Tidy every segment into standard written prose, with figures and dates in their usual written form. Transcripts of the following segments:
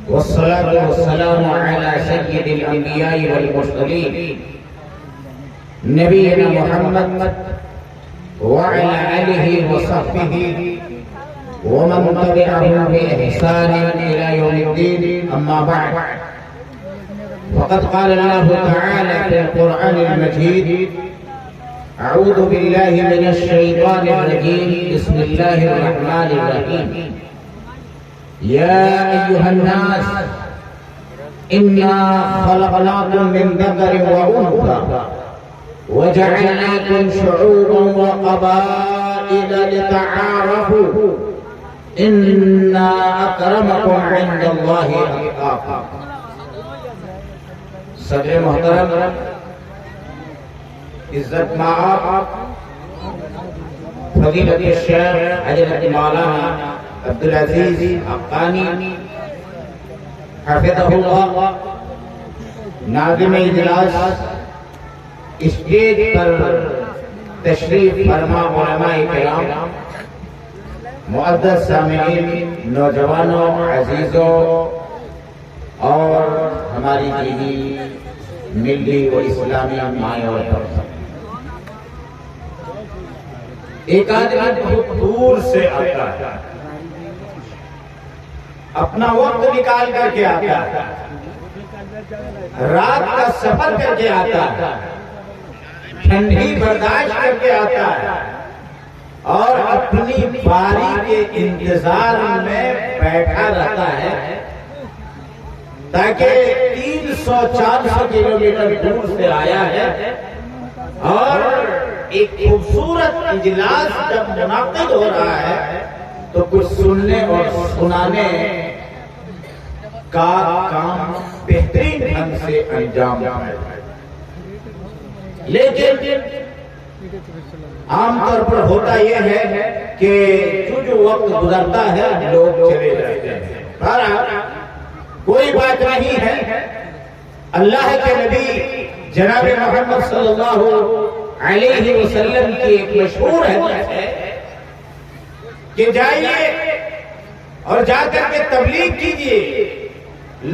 والصلاة والسلام على سيد الأنبياء والمرسلين نبينا محمد وعلى آله وصحبه ومن تبعهم بإحسان إلى يوم الدين. أما بعد، فقد قال الله تعالى في القرآن المجيد: أعوذ بالله من الشيطان الرجيم، بسم الله الرحمن الرحيم. يا أيها الناس إنا خلقناكم من ذكر وأنثى وجعلناكم شعوبا وقبائل لتعارفوا إن أكرمكم عند الله أتقاكم. صدر محترم، عزت مآب فضیلت الشیخ حضرت مولانا عبدالعزیز حقانی حفظہ اللہ، ناظم اجلاس، اسٹیج پر تشریف فرما علماء کرام، معزز سامعین، نوجوانوں، عزیزوں اور ہماری دینی، ملی و اسلامی مائیں اور بہنوں، ایک آدمی بہت دور سے آتا ہے، اپنا وقت نکال کر کے آتا ہے، رات کا سفر کر کے آتا ہے، ٹھنڈی برداشت کر کے آتا ہے اور اپنی باری کے انتظار میں بیٹھا رہتا ہے تاکہ 300-400 کلومیٹر دور سے آیا ہے اور ایک خوبصورت اجلاس جب منعقد ہو رہا ہے تو کچھ سننے اور سنانے کا کام بہترین ڈھنگ سے انجام ہے. لیکن عام طور پر ہوتا یہ ہے کہ جو وقت گزرتا ہے لوگ چلے جاتے ہیں. کوئی بات نہیں ہے. اللہ کے نبی جناب محمد صلی اللہ علیہ وسلم کی ایک مشہور حدیث ہے کہ جائیے اور جا کر کے تبلیغ کیجئے،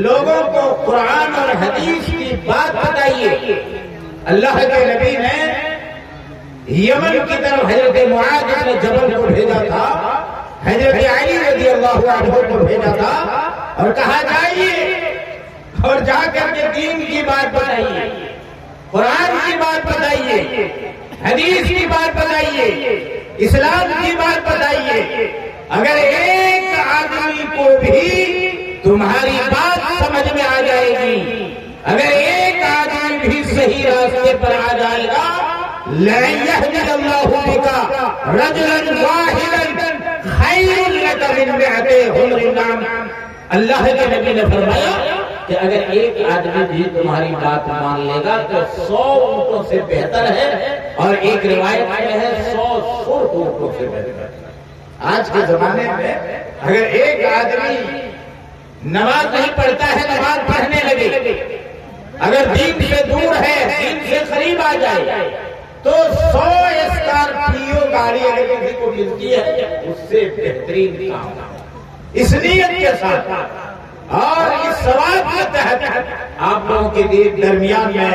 لوگوں کو قرآن اور حدیث کی بات بتائیے. اللہ کے نبی نے یمن کی طرف حضرت معاذ بن جبل کو بھیجا تھا، حضرت علی رضی اللہ عنہ کو بھیجا تھا اور کہا جائیے اور جا کر کے دین کی بات بتائیے، قرآن کی بات بتائیے، حدیث کی بات بتائیے، اسلام کی بات بتائیے. اگر ایک آدمی کو بھی تمہاری بات سمجھ میں آ جائے گی، اگر ایک آدمی بھی صحیح راستے پر آ جائے گا، لَن يَهْدِيَ اللَّهُ بِكَ رَجُلًا وَاحِدًا خَيْرٌ لَكَ مِن مِّئَتِ حُمْرٍ نَعَمٍ. اللہ کے نبی نے فرمایا کہ اگر ایک آدمی بھی تمہاری بات مان لے گا تو 100 اونٹوں سے بہتر ہے، اور ایک روایت میں ہے 100 سرخ اونٹوں سے بہتر ہے. آج کے زمانے میں اگر ایک آدمی نماز نہیں پڑھتا ہے نماز پڑھنے لگے، اگر دین سے دور ہے دین سے قریب آ جائے تو 100 اسکارپیو گاڑی اگر کسی کو ملتی ہے اس سے بہترین کام اس نیت کے ساتھ اور اس ثواب کے تحت آپ لوگوں کے درمیان میں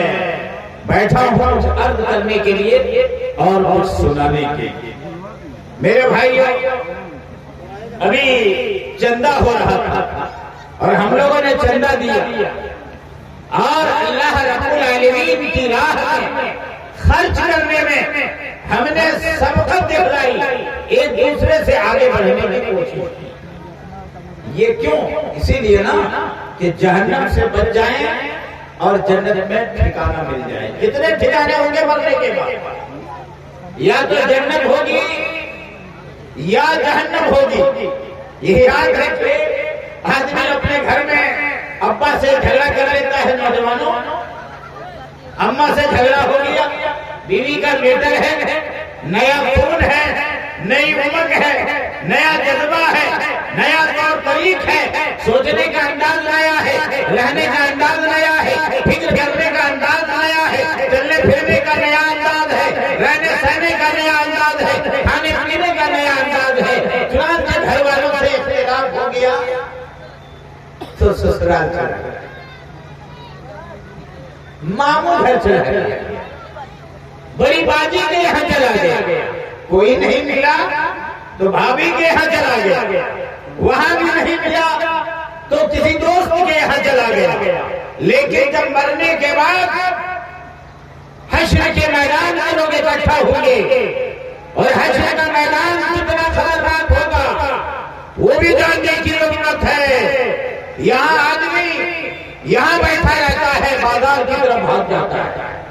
بیٹھا ہوں کچھ عرض کرنے کے لیے اور کچھ سنانے کے لیے. میرے بھائیو، ابھی چندہ ہو رہا تھا اور ہم لوگوں نے چندہ دیا اور اللہ رب العالمین کی راہ میں خرچ کرنے میں ہم نے سبقت دکھلائی، ایک دوسرے سے آگے بڑھنے کی کوشش کی. یہ کیوں؟ اسی لیے نا کہ جہنم سے بچ جائیں اور جنت میں ٹھکانہ مل جائے. کتنے ٹھکانے ہوں گے مرنے کے بعد؟ یا تو جنت ہوگی یا جہنم ہوگی. یہ یاد رکھے، آدمی اپنے گھر میں ابا سے جھگڑا کر لیتا ہے، نوجوانوں، اماں سے جھگڑا ہو گیا، بیوی کا بیٹا ہے، نیا خون ہے، نئی امنگ ہے، نیا جذبہ ہے، نیا طور طریق ہے، سوچنے کا انداز نیا ہے، رہنے کا انداز نیا ہے، فکر کرنے کا انداز نیا ہے، چلنے پھرنے کا نیا انداز ہے، رہنے سہنے کا نیا انداز ہے، کھانے پینے کا نیا انداز ہے. چنانچہ گھر والوں سے اختلاف ہو گیا تو تو سسرال چلا گیا، ماموں گھر چلا گیا، بڑی باجی کے یہاں چلا گیا، کوئی نہیں ملا تو بھابھی کے یہاں چلا گیا، وہاں بھی نہیں ملا تو کسی دوست کے یہاں چلا گیا۔ لیکن جب مرنے کے بعد حشر کے میدان میں لوگ اکٹھا ہوں گے اور حشر کا میدان کتنا خطرناک ہوگا وہ بھی جاننے کی ضرورت ہے۔ یہاں آدمی یہاں بیٹھا رہتا ہے، بازار کی طرف بھاگ جاتا ہے،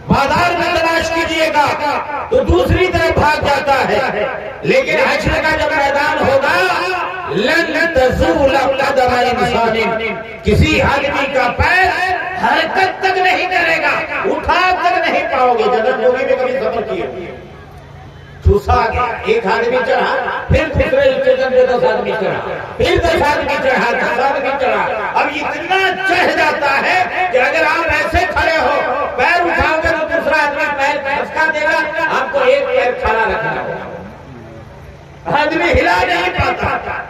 بازار میں تلاش کیجئے گا تو دوسری طرف بھاگ جاتا ہے، لیکن حشر کا جب میدان ہوگا لن تزول قدم انسان، کسی آدمی کا پیر حرکت تک نہیں کرے گا، اٹھا تک نہیں پاؤ گے۔ جنت جوگی میں کبھی سفر کیے، چھوسا گیا، ایک آدمی چڑھا، پھر دوسرے اسٹیشن پہ 10 آدمی چڑھا، پھر 10 آدمی چڑھا، 10 آدمی چڑھا، اب اتنا چڑھ جاتا ہے کہ اگر آپ ایسے کھڑے ہو پیر اٹھاؤ گے تو دوسرا آدمی پیر پھسکا دے گا، آپ کو ایک پیر کھڑا رکھنا ہوگا، آدمی ہلا نہیں پاتا۔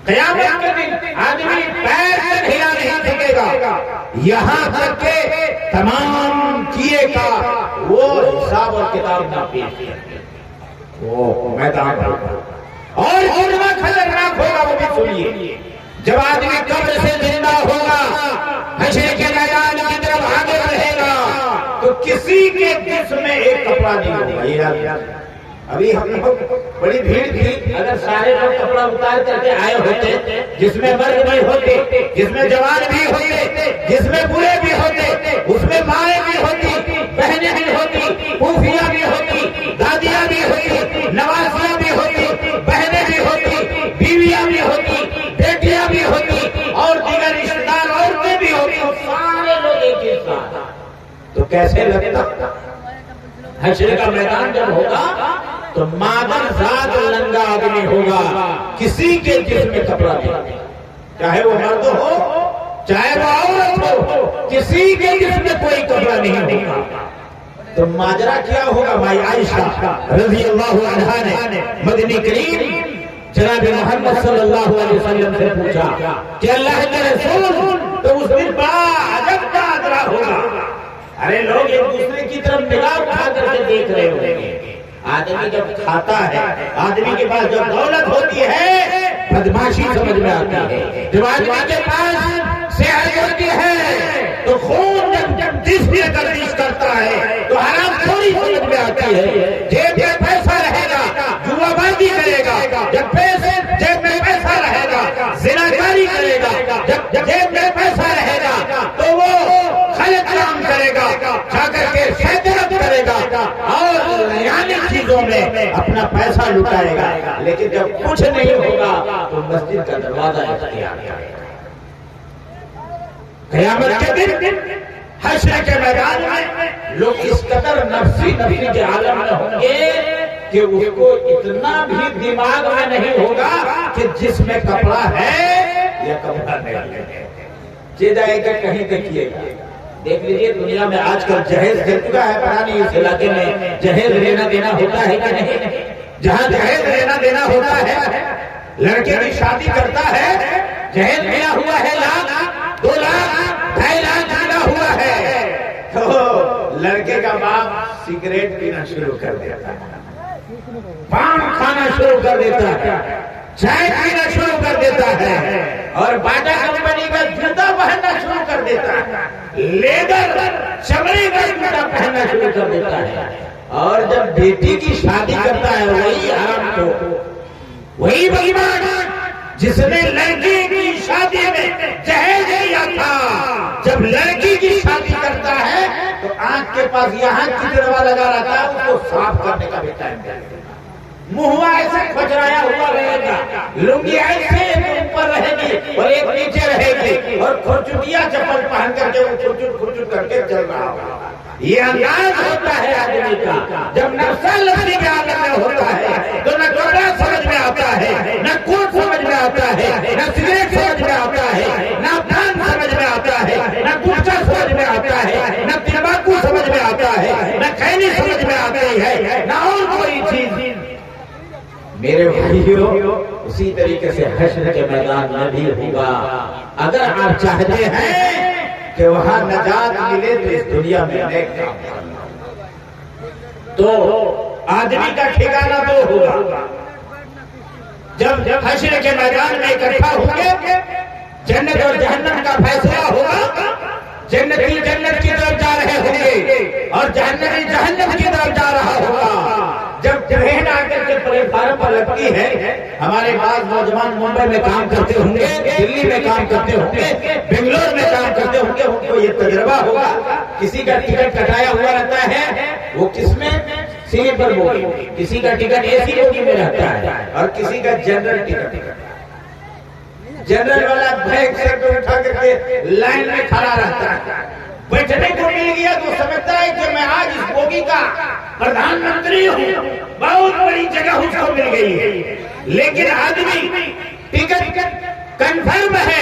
قیامت کے دن آدمی پیر تک ہلا نہیں سکے گا، یہاں تک کہ تمام کیے کا وہ حساب اور کتاب نہ پیش کرے، وہ میدان اور کتنا خطرناک ہوگا وہ بھی سنیے۔ جب آدمی قبر سے زندہ ہوگا، حشر کے میدان کی طرف آگے بڑھے گا تو کسی کے جسم میں ایک کپڑا نہیں ہوگا۔ ابھی ہم لوگ بڑی بھیڑ تھی، اگر سارے لوگ کپڑا اتار کر کے آئے ہوتے، جس میں مرد بھی ہوتے، جس میں جوان بھی ہوتے، جس میں بوڑھے بھی ہوتے، اس میں مائیں بھی ہوتی، بہنیں بھی ہوتی، پھوپھیاں بھی ہوتی، دادیاں بھی ہوتی، نوازیاں بھی ہوتی، بہنیں بھی ہوتی، بیویاں بھی ہوتی، بیٹیاں بھی ہوتی اور دیگر رشتہ دار عورتیں بھی ہوتی، سارے لوگ ایک ہی ساتھ، تو کیسے لگتا؟ حشر کا میدان جب ہوگا تو مادر ذات ننگا آدمی ہوگا، کسی کے جسم میں کپڑا نہیں، چاہے وہ مرد ہو چاہے وہ عورت ہو، کسی کے جسم میں کوئی کپڑا نہیں ہوگا۔ تو ماجرا کیا ہوگا؟ بھائی عائشہ رضی اللہ عنہا نے مدنی کریم جناب محمد صلی اللہ علیہ وسلم سے پوچھا کہ اللہ کے رسول تو اس دن بڑا عجب کا ادرا ہوگا، ارے لوگ ایک دوسرے کی طرف نگاہ اٹھا کر کے دیکھ رہے ہوں گے۔ آدمی جب کھاتا ہے، آدمی کے پاس جب دولت ہوتی ہے بدماشی سمجھ میں آتی ہے، جب آدمی کے پاس صحت ہوتی ہے تو خون جب جسم میں گردش کرتا ہے تو حرام خوری سمجھ میں آتی ہے، جیب میں پیسہ رہے گا جوا بازی کرے گا، جب جیب میں پیسہ رہے گا زناکاری کرے گا، جب جیب میں پیسہ رہے گا تو وہ غلط کام کرے گا، جا کر کے شیطنت کرے گا اور یعنی چیزوں میں اپنا پیسہ لٹائے گا، لیکن جب کچھ نہیں ہوگا تو مسجد کا دروازہ اختیار کرے گا۔ قیامت کے دن حشر کے میدان میں لوگ اس قدر نفسی کے عالم میں ہوں گے کہ اس کو اتنا بھی دماغ میں نہیں ہوگا کہ جس میں کپڑا ہے یا کپڑا نہیں ہے، جائے گا کہیں دیکھیے گا۔ دیکھ لیجئے دنیا میں آج کل جہیز دے چکا ہے، پتہ نہیں اس علاقے میں جہیز لینا دینا ہوتا ہے کہ نہیں؟ جہاں جہیز لینا دینا ہوتا ہے، لڑکے کی شادی کرتا ہے، جہیز ملا ہوا ہے لاکھ 2 لاکھ 2.5 لاکھ ملا ہوا ہے، تو لڑکے کا باپ سگریٹ پینا شروع کر دیتا ہے، پان کھانا شروع کر دیتا ہے، چائے پینا شروع کر دیتا ہے اور باٹا کمپنی کا جوتا پہننا شروع کر دیتا ہے، لیدر چمڑے کا جوتا پہننا شروع کر دیتا ہے، اور جب بیٹی کی شادی کرتا ہے وہی حرام کو، وہی بے ایمان جس نے لڑکی کی شادی میں جہیز دیا تھا، جب لڑکی کی شادی کرتا ہے تو آنکھ کے پاس یہاں چڑوا لگا رہتا ہے، اس کو صاف کرنے کا بھی ٹائم دے دیتا ہے، منہ ایسے کھجرایا ہوا رہے گا، لنگی ایسے اوپر رہے گی اور ایک نیچے رہے گی، اور کھرچٹیا چپل پہن کر کے وہ کھرچٹ کر کے چل رہا ہوگا۔ یہ انداز ہوتا ہے آدمی کا جب نفسہ لفظی کے عالم میں ہوتا ہے تو نہ کپڑا سمجھ میں آتا ہے، نہ کوٹ سمجھ میں آتا ہے، نہ سگریٹ سمجھ میں آتا ہے، نہ پان سمجھ میں آتا ہے، نہ گٹکا سمجھ میں آتا ہے، نہ تمباکو سمجھ میں آتا ہے، نہ خیری سمجھ میں آتی ہے، نہ اور کوئی چیز۔ میرے بھائیوں اسی طریقے سے حشر کے میدان میں بھی ہوگا۔ اگر آپ چاہتے ہیں کہ وہاں نجات ملے تو اس دنیا میں نیک کام کرنا، تو آدمی کا ٹھکانہ تو ہوگا۔ جب حشر کے میدان میں اکٹھا ہوں گے، جنت اور جہنم کا فیصلہ ہوگا، جنتی جنت کی طرف جا رہے ہوں گے اور جہنمی جہنم کی طرف جا رہا ہوگا۔ جب ٹرین آ کر کے پلیٹ فارم پر لگتی ہے، ہمارے بعض نوجوان ممبئی میں کام کرتے ہوں گے، دلی میں کام کرتے ہوں گے، بنگلور میں کام کرتے ہوں گے، ان کو یہ تجربہ ہوگا، کسی کا ٹکٹ کٹایا ہوا رہتا ہے، وہ کس میں سلیپر بوگی، کسی کا ٹکٹ اے سی بوگی میں رہتا ہے اور کسی کا جنرل ٹکٹ۔ جنرل والا بیگ سر پہ اٹھا کر کے لائن میں کھڑا رہتا ہے، بیٹھنے کو مل گیا تو سمجھتا ہے کہ میں آج اس بوگی کا پردھان منتری ہوں، بہت بڑی جگہ اس کو مل گئی ہے۔ لیکن آدمی ٹکٹ کنفرم ہے،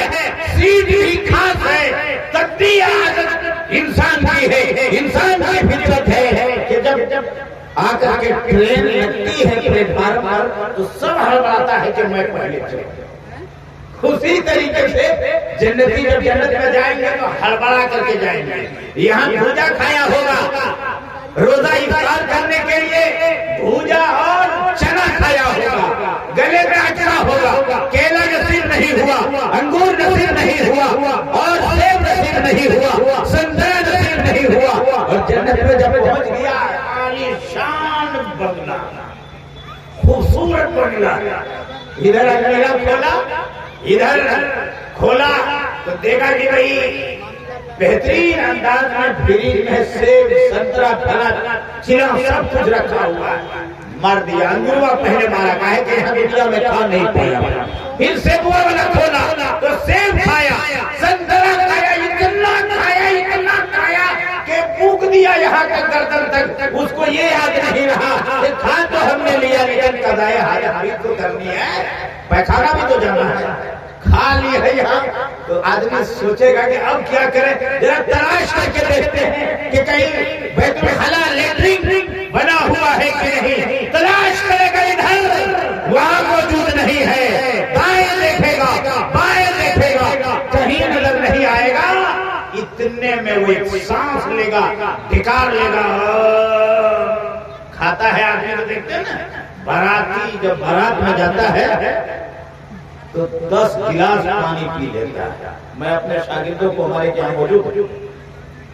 سیٹ بھی خاص ہے، تب بھی عادت انسان کی ہے، انسان کی فطرت ہے کہ جب آ کر کے ٹرین لگتی ہے پلیٹ فارم پر تو سب ہڑبڑاتا ہے کہ میں پہلے چلوں۔ اسی طریقے سے جنتی جب جنت میں جائیں گے تو ہڑبڑا کر کے جائیں گے۔ یہاں بھوجا کھایا ہوگا، روزہ افطار کرنے کے لیے بھوجا اور چنا کھایا ہوگا، گلے میں اچرا ہوگا، کیلا نصیب نہیں ہوا، انگور نصیب نہیں ہوا اور سیب نصیب نہیں ہوا، سنترا نصیب نہیں ہوا، اور جنت میں جب پہنچ گیا عالیشان بنگلہ، خوبصورت بنگلہ، ادھر انگیلا کھولا، ادھر کھولا تو دیکھا کہ بھئی بہترین انداز میں فریج میں سیب، سنترا، پھل، چنا سب کچھ رکھا ہوا ہے۔ مار دیا، انگوروا پہلے مارا، کہا ہے کہ یہاں دنیا میں کھا نہیں پایا۔ پھر سیبوا والا کھولا تو سیب کھایا، سنترا کھایا، اتنا کھایا کہ پھونک دیا یہاں کے گردن تک۔ اس کو یہ یاد نہیں رہا کہ کھا تو ہم نے لیا لیکن قضائے حاجت بھی تو کرنی ہے، پیخانہ بھی تو جانا ہے۔ کھا لی ہے یہاں تو آدمی سوچے گا کہ اب کیا کرے، ذرا تلاش کر کے دیکھتے ہیں کہ کہیں بیت الخلا لیٹرنگ بنا ہوا ہے کہ نہیں۔ تلاش کرے گا ادھر، وہاں موجود نہیں ہے، دائیں دیکھے گا، بائیں دیکھے گا، کہیں نظر نہیں آئے گا۔ اتنے میں وہ ایک سانس لے گا، ڈکار لے گا، کھاتا ہے آدمی کو دیکھتے ہیں نا، باراتی جب بارات میں جاتا ہے تو 10 گلاس پانی پی لیتا ہے۔ میں اپنے شاگردوں کو ہمارے یہاں موجود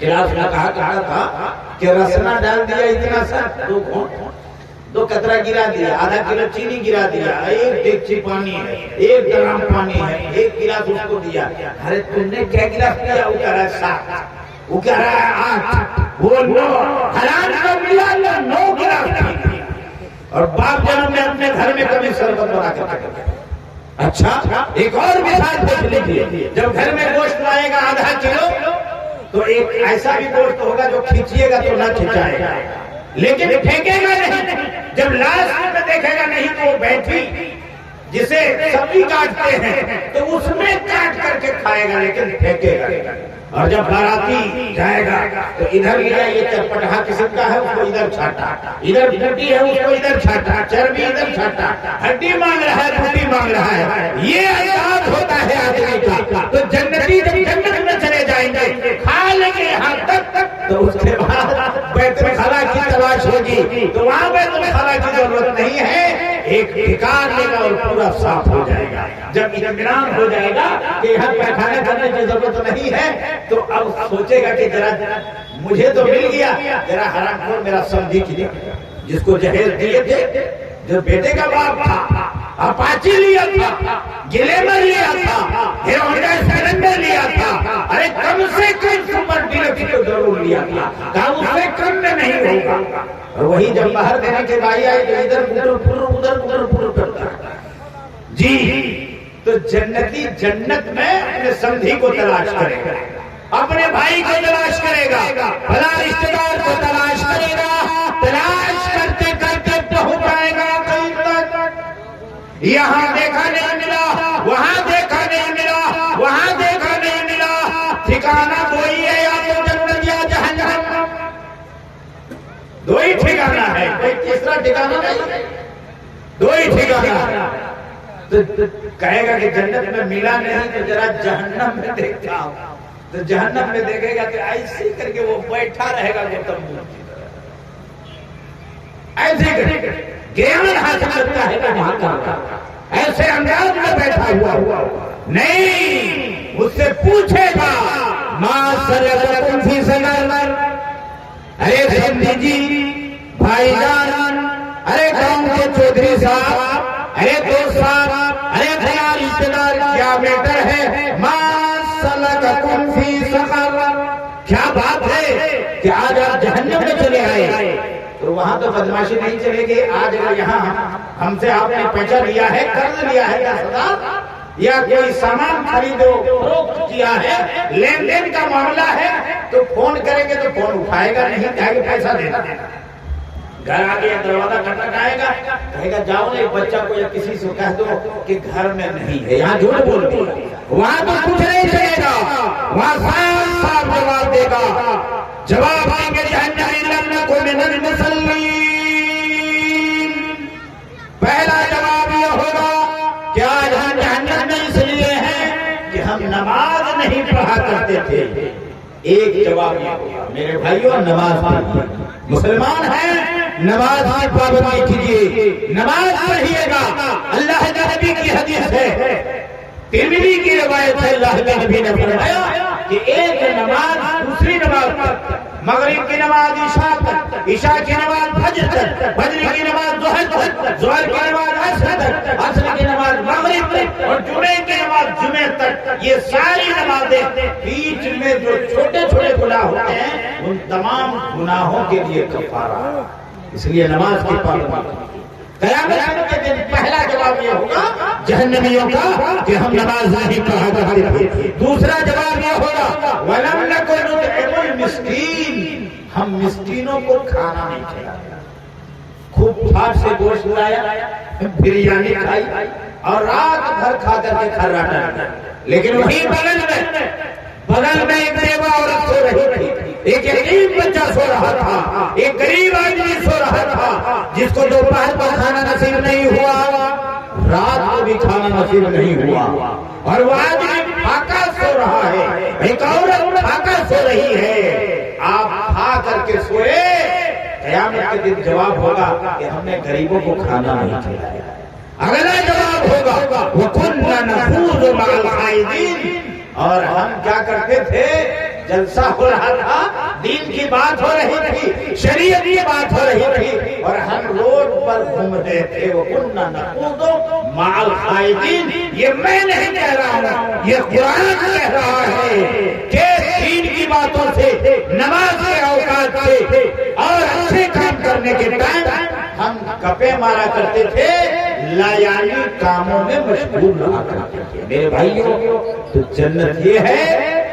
گلاس میں کہا تھا کہ رسنا ڈال دیا اتنا سا، 2 گھونٹ 2 قطرہ گرا دیا، آدھا کلو چینی گرا دیا، 1 دیگچی پانی ہے، 1 ڈرم پانی ہے، 1 گلاس اس کو دیا۔ ارے تم نے کیا گلاس دیا؟ وہ کہہ رہا ہے 7، وہ کہہ رہا ہے 8، وہ 9، حلال کا ملا 9 گلاس پی۔ اور باپ جنم نے اپنے گھر میں کبھی شربت بنا کر رکھا۔ اچھا ایک اور مثال دیکھ لیجیے، جب گھر میں گوشت لائے گا آدھا کلو تو ایک ایسا بھی گوشت ہوگا جو کھینچیے گا تو نہ کھینچائے گا، لیکن پھینکے گا نہیں۔ جب لاسٹ میں دیکھے گا نہیں تو وہ بیٹھی جسے سبزی کاٹتے ہیں تو اس میں کاٹ کر کے کھائے گا لیکن پھینکے گا۔ اور جب باراتی جائے گا تو ادھر لیا، یہ چرپٹہا قسم کا ہے، اس کو ادھر چھاٹا، ادھر بھوٹی ہے اس کو ادھر چھاٹا، چربی ادھر چھاٹا، ہڈی مانگ رہا ہے، بھوٹی مانگ رہا ہے۔ یہ انداز ہوتا ہے آدمی کا۔ تو جنتی جب جنت میں چلے جائیں گے، کھا لیں گے یہاں تک تو اس کے بعد بیت الخلا کی تلاش ہوگی، تو وہاں بیت الخلا کی ضرورت نہیں ہے، ایک ٹھکان لے گا اور پورا صاف ہو جائے گا۔ جب اطمینان ہو جائے گا کہ یہاں پیخانہ کرنے کی ضرورت نہیں ہے تو اب سوچے گا کہ ذرا مجھے تو مل گیا، ذرا حرام خور میرا سمجھی کی جس کو جہیز دیے تھے، جو بیٹے کا باپ تھا، اپاچی لیا تھا، گلیمر لیا تھا، ہیرو ہونڈا اسپلنڈر لیا تھا، ارے کم سے کم سپر ڈیلکس کو ضرور لیا تھا، کہا اس سے کم میں نہیں ہوگا۔ اور وہی جب باہر دینے کے بھائی آئے تو ادھر پھر کرتا ہے۔ جی تو جنتی جنت میں اپنے سمدھی کو تلاش کرے گا، اپنے بھائی کو تلاش کرے گا، بھلا رشتے دار کو تلاش کرے گا، تلاش کرتے کرتے پہنچ جائے گا کہیں تک۔ یہاں دیکھا نہیں ملا، وہاں دیکھا نہیں ملا، وہاں دیکھا نہیں ملا، ٹھکانہ وہی ہے، یا تو جنت یا جہنم، 2 ہی ٹھکانہ ہے، کوئی تیسرا ٹھکانہ نہیں، 2 ہی ٹھکانہ ہے۔ تو کہے گا کہ جنت میں ملا نہیں تو ذرا جہنم میں دیکھتا ہوں، تو جہنم میں دیکھے گا تو ایسے کر کے وہ بیٹھا رہے گا گوتم بدھ کی طرح، ایسے کر کے گیان حاصل کرتا ہے کہ وہاں کا ایسے انداز میں بیٹھا ہوا نہیں، اس سے پوچھے گا ما سلککم فی سقر، ارے سمجھی جی بھائی جان، ارے گاؤں کے چودھری صاحب، ارے دوست صاحب، ارے بھیا رشتہ دار، کیا میٹر ہے ما سلککم فی سقر، کیا بات ہے کہ آج آپ جہنم میں چلے آئے؟ تو وہاں تو بدماشی نہیں چلے گی، آج اگر یہاں ہم سے آپ نے پیسہ لیا ہے، قرض لیا ہے 10,000 یا کوئی سامان خریدو فروخت کیا ہے، لین دین کا معاملہ ہے، تو فون کریں گے تو فون اٹھائے گا نہیں، کہے گا پیسہ دینا، گھر آگے دروازہ کھٹکھائے گا، کہے گا جاؤ ایک بچہ کو یا کسی سے کہہ دو کہ گھر میں نہیں ہے، یہاں جھوٹ بول دیا، وہاں تو کچھ نہیں چلے گا، وہاں صاف صاف جواب دے گا، جواب دیں گے جہنمی لم نکن من المصلین، پہلا جواب یہ ہوگا کہ آج ہم جہنم میں اس لیے ہیں کہ ہم نماز نہیں پڑھا کرتے تھے، ایک جواب یہ ہوگا میرے بھائیوں نماز پڑھیے، مسلمان ہیں نماز کی پابندی کیجیے، نماز پڑھیے گا، اللہ کے نبی کی حدیث ہے، ترمذی کی روایت ہے، اللہ کے نبی نے فرمایا کہ ایک نماز دوسری نماز پر، مغرب کی نماز عشاء تک، عشاء کی نماز فجر تک، فجر کی نماز ظہر تک، ظہر کی نماز عصر تک، عصر کی نماز مغرب تک، اور جمعے کی نماز جمعے تک، یہ ساری نمازیں بیچ میں جو چھوٹے چھوٹے گناہ ہوتے ہیں ان تمام گناہوں کے لیے کفارہ، اس لیے نماز کی پابندی۔ قیامت کے دن پہلا جواب یہ ہوگا جہنمیوں کا کہ ہم نماز نہیں پڑھا کرتے تھے، دوسرا جواب یہ ہوگا وَلَمْ نَكُنْ نُطْعِمُ الْمِسْكِينَ، ہم مسکینوں کو کھانا نہیں کھلاتے، خوب ٹھاٹ سے گوشت لایا، بریانی کھائی اور رات بھر کھا کر کے کھراٹا کیا، لیکن وہی بغل میں ایک بیوہ عورت سو رہی تھی، ایک یتیم بچہ سو رہا تھا، ایک غریب آدمی سو رہا تھا، جس کو دوپہر کو کھانا نصیب نہیں ہوا، رات کو بھی کھانا نصیب نہیں ہوا، اور وہ آدمی پھاکا سو رہا ہے، ایک عورت پھاکا سو رہی ہے، آپ کھا کر کے سوئے، قیامت کے دن جواب ہوگا کہ ہم نے غریبوں کو کھانا نہیں کھلایا، اگلا جواب ہوگا وَكُنَّا نَخُوضُ مَعَ الْخَائِضِينَ، اور ہم کیا کرتے تھے، جلسہ ہو رہا تھا، دین کی بات ہو رہی تھی، شریعت کی بات ہو رہی تھی، اور ہم روڈ پر گھوم رہے تھے، وَكُنَّا نَخُوضُ مَعَ الْخَائِضِينَ، یہ میں نہیں کہہ رہا ہوں، یہ قرآن کہہ رہا ہے کہ دین کی باتوں سے، نماز کے اوقات سے اور اچھے کام کرنے کے ٹائم ہم گپے مارا کرتے تھے، لایانی کاموں میں مشغول رہا کرتے تھے۔ میرے بھائیوں تو جنت یہ ہے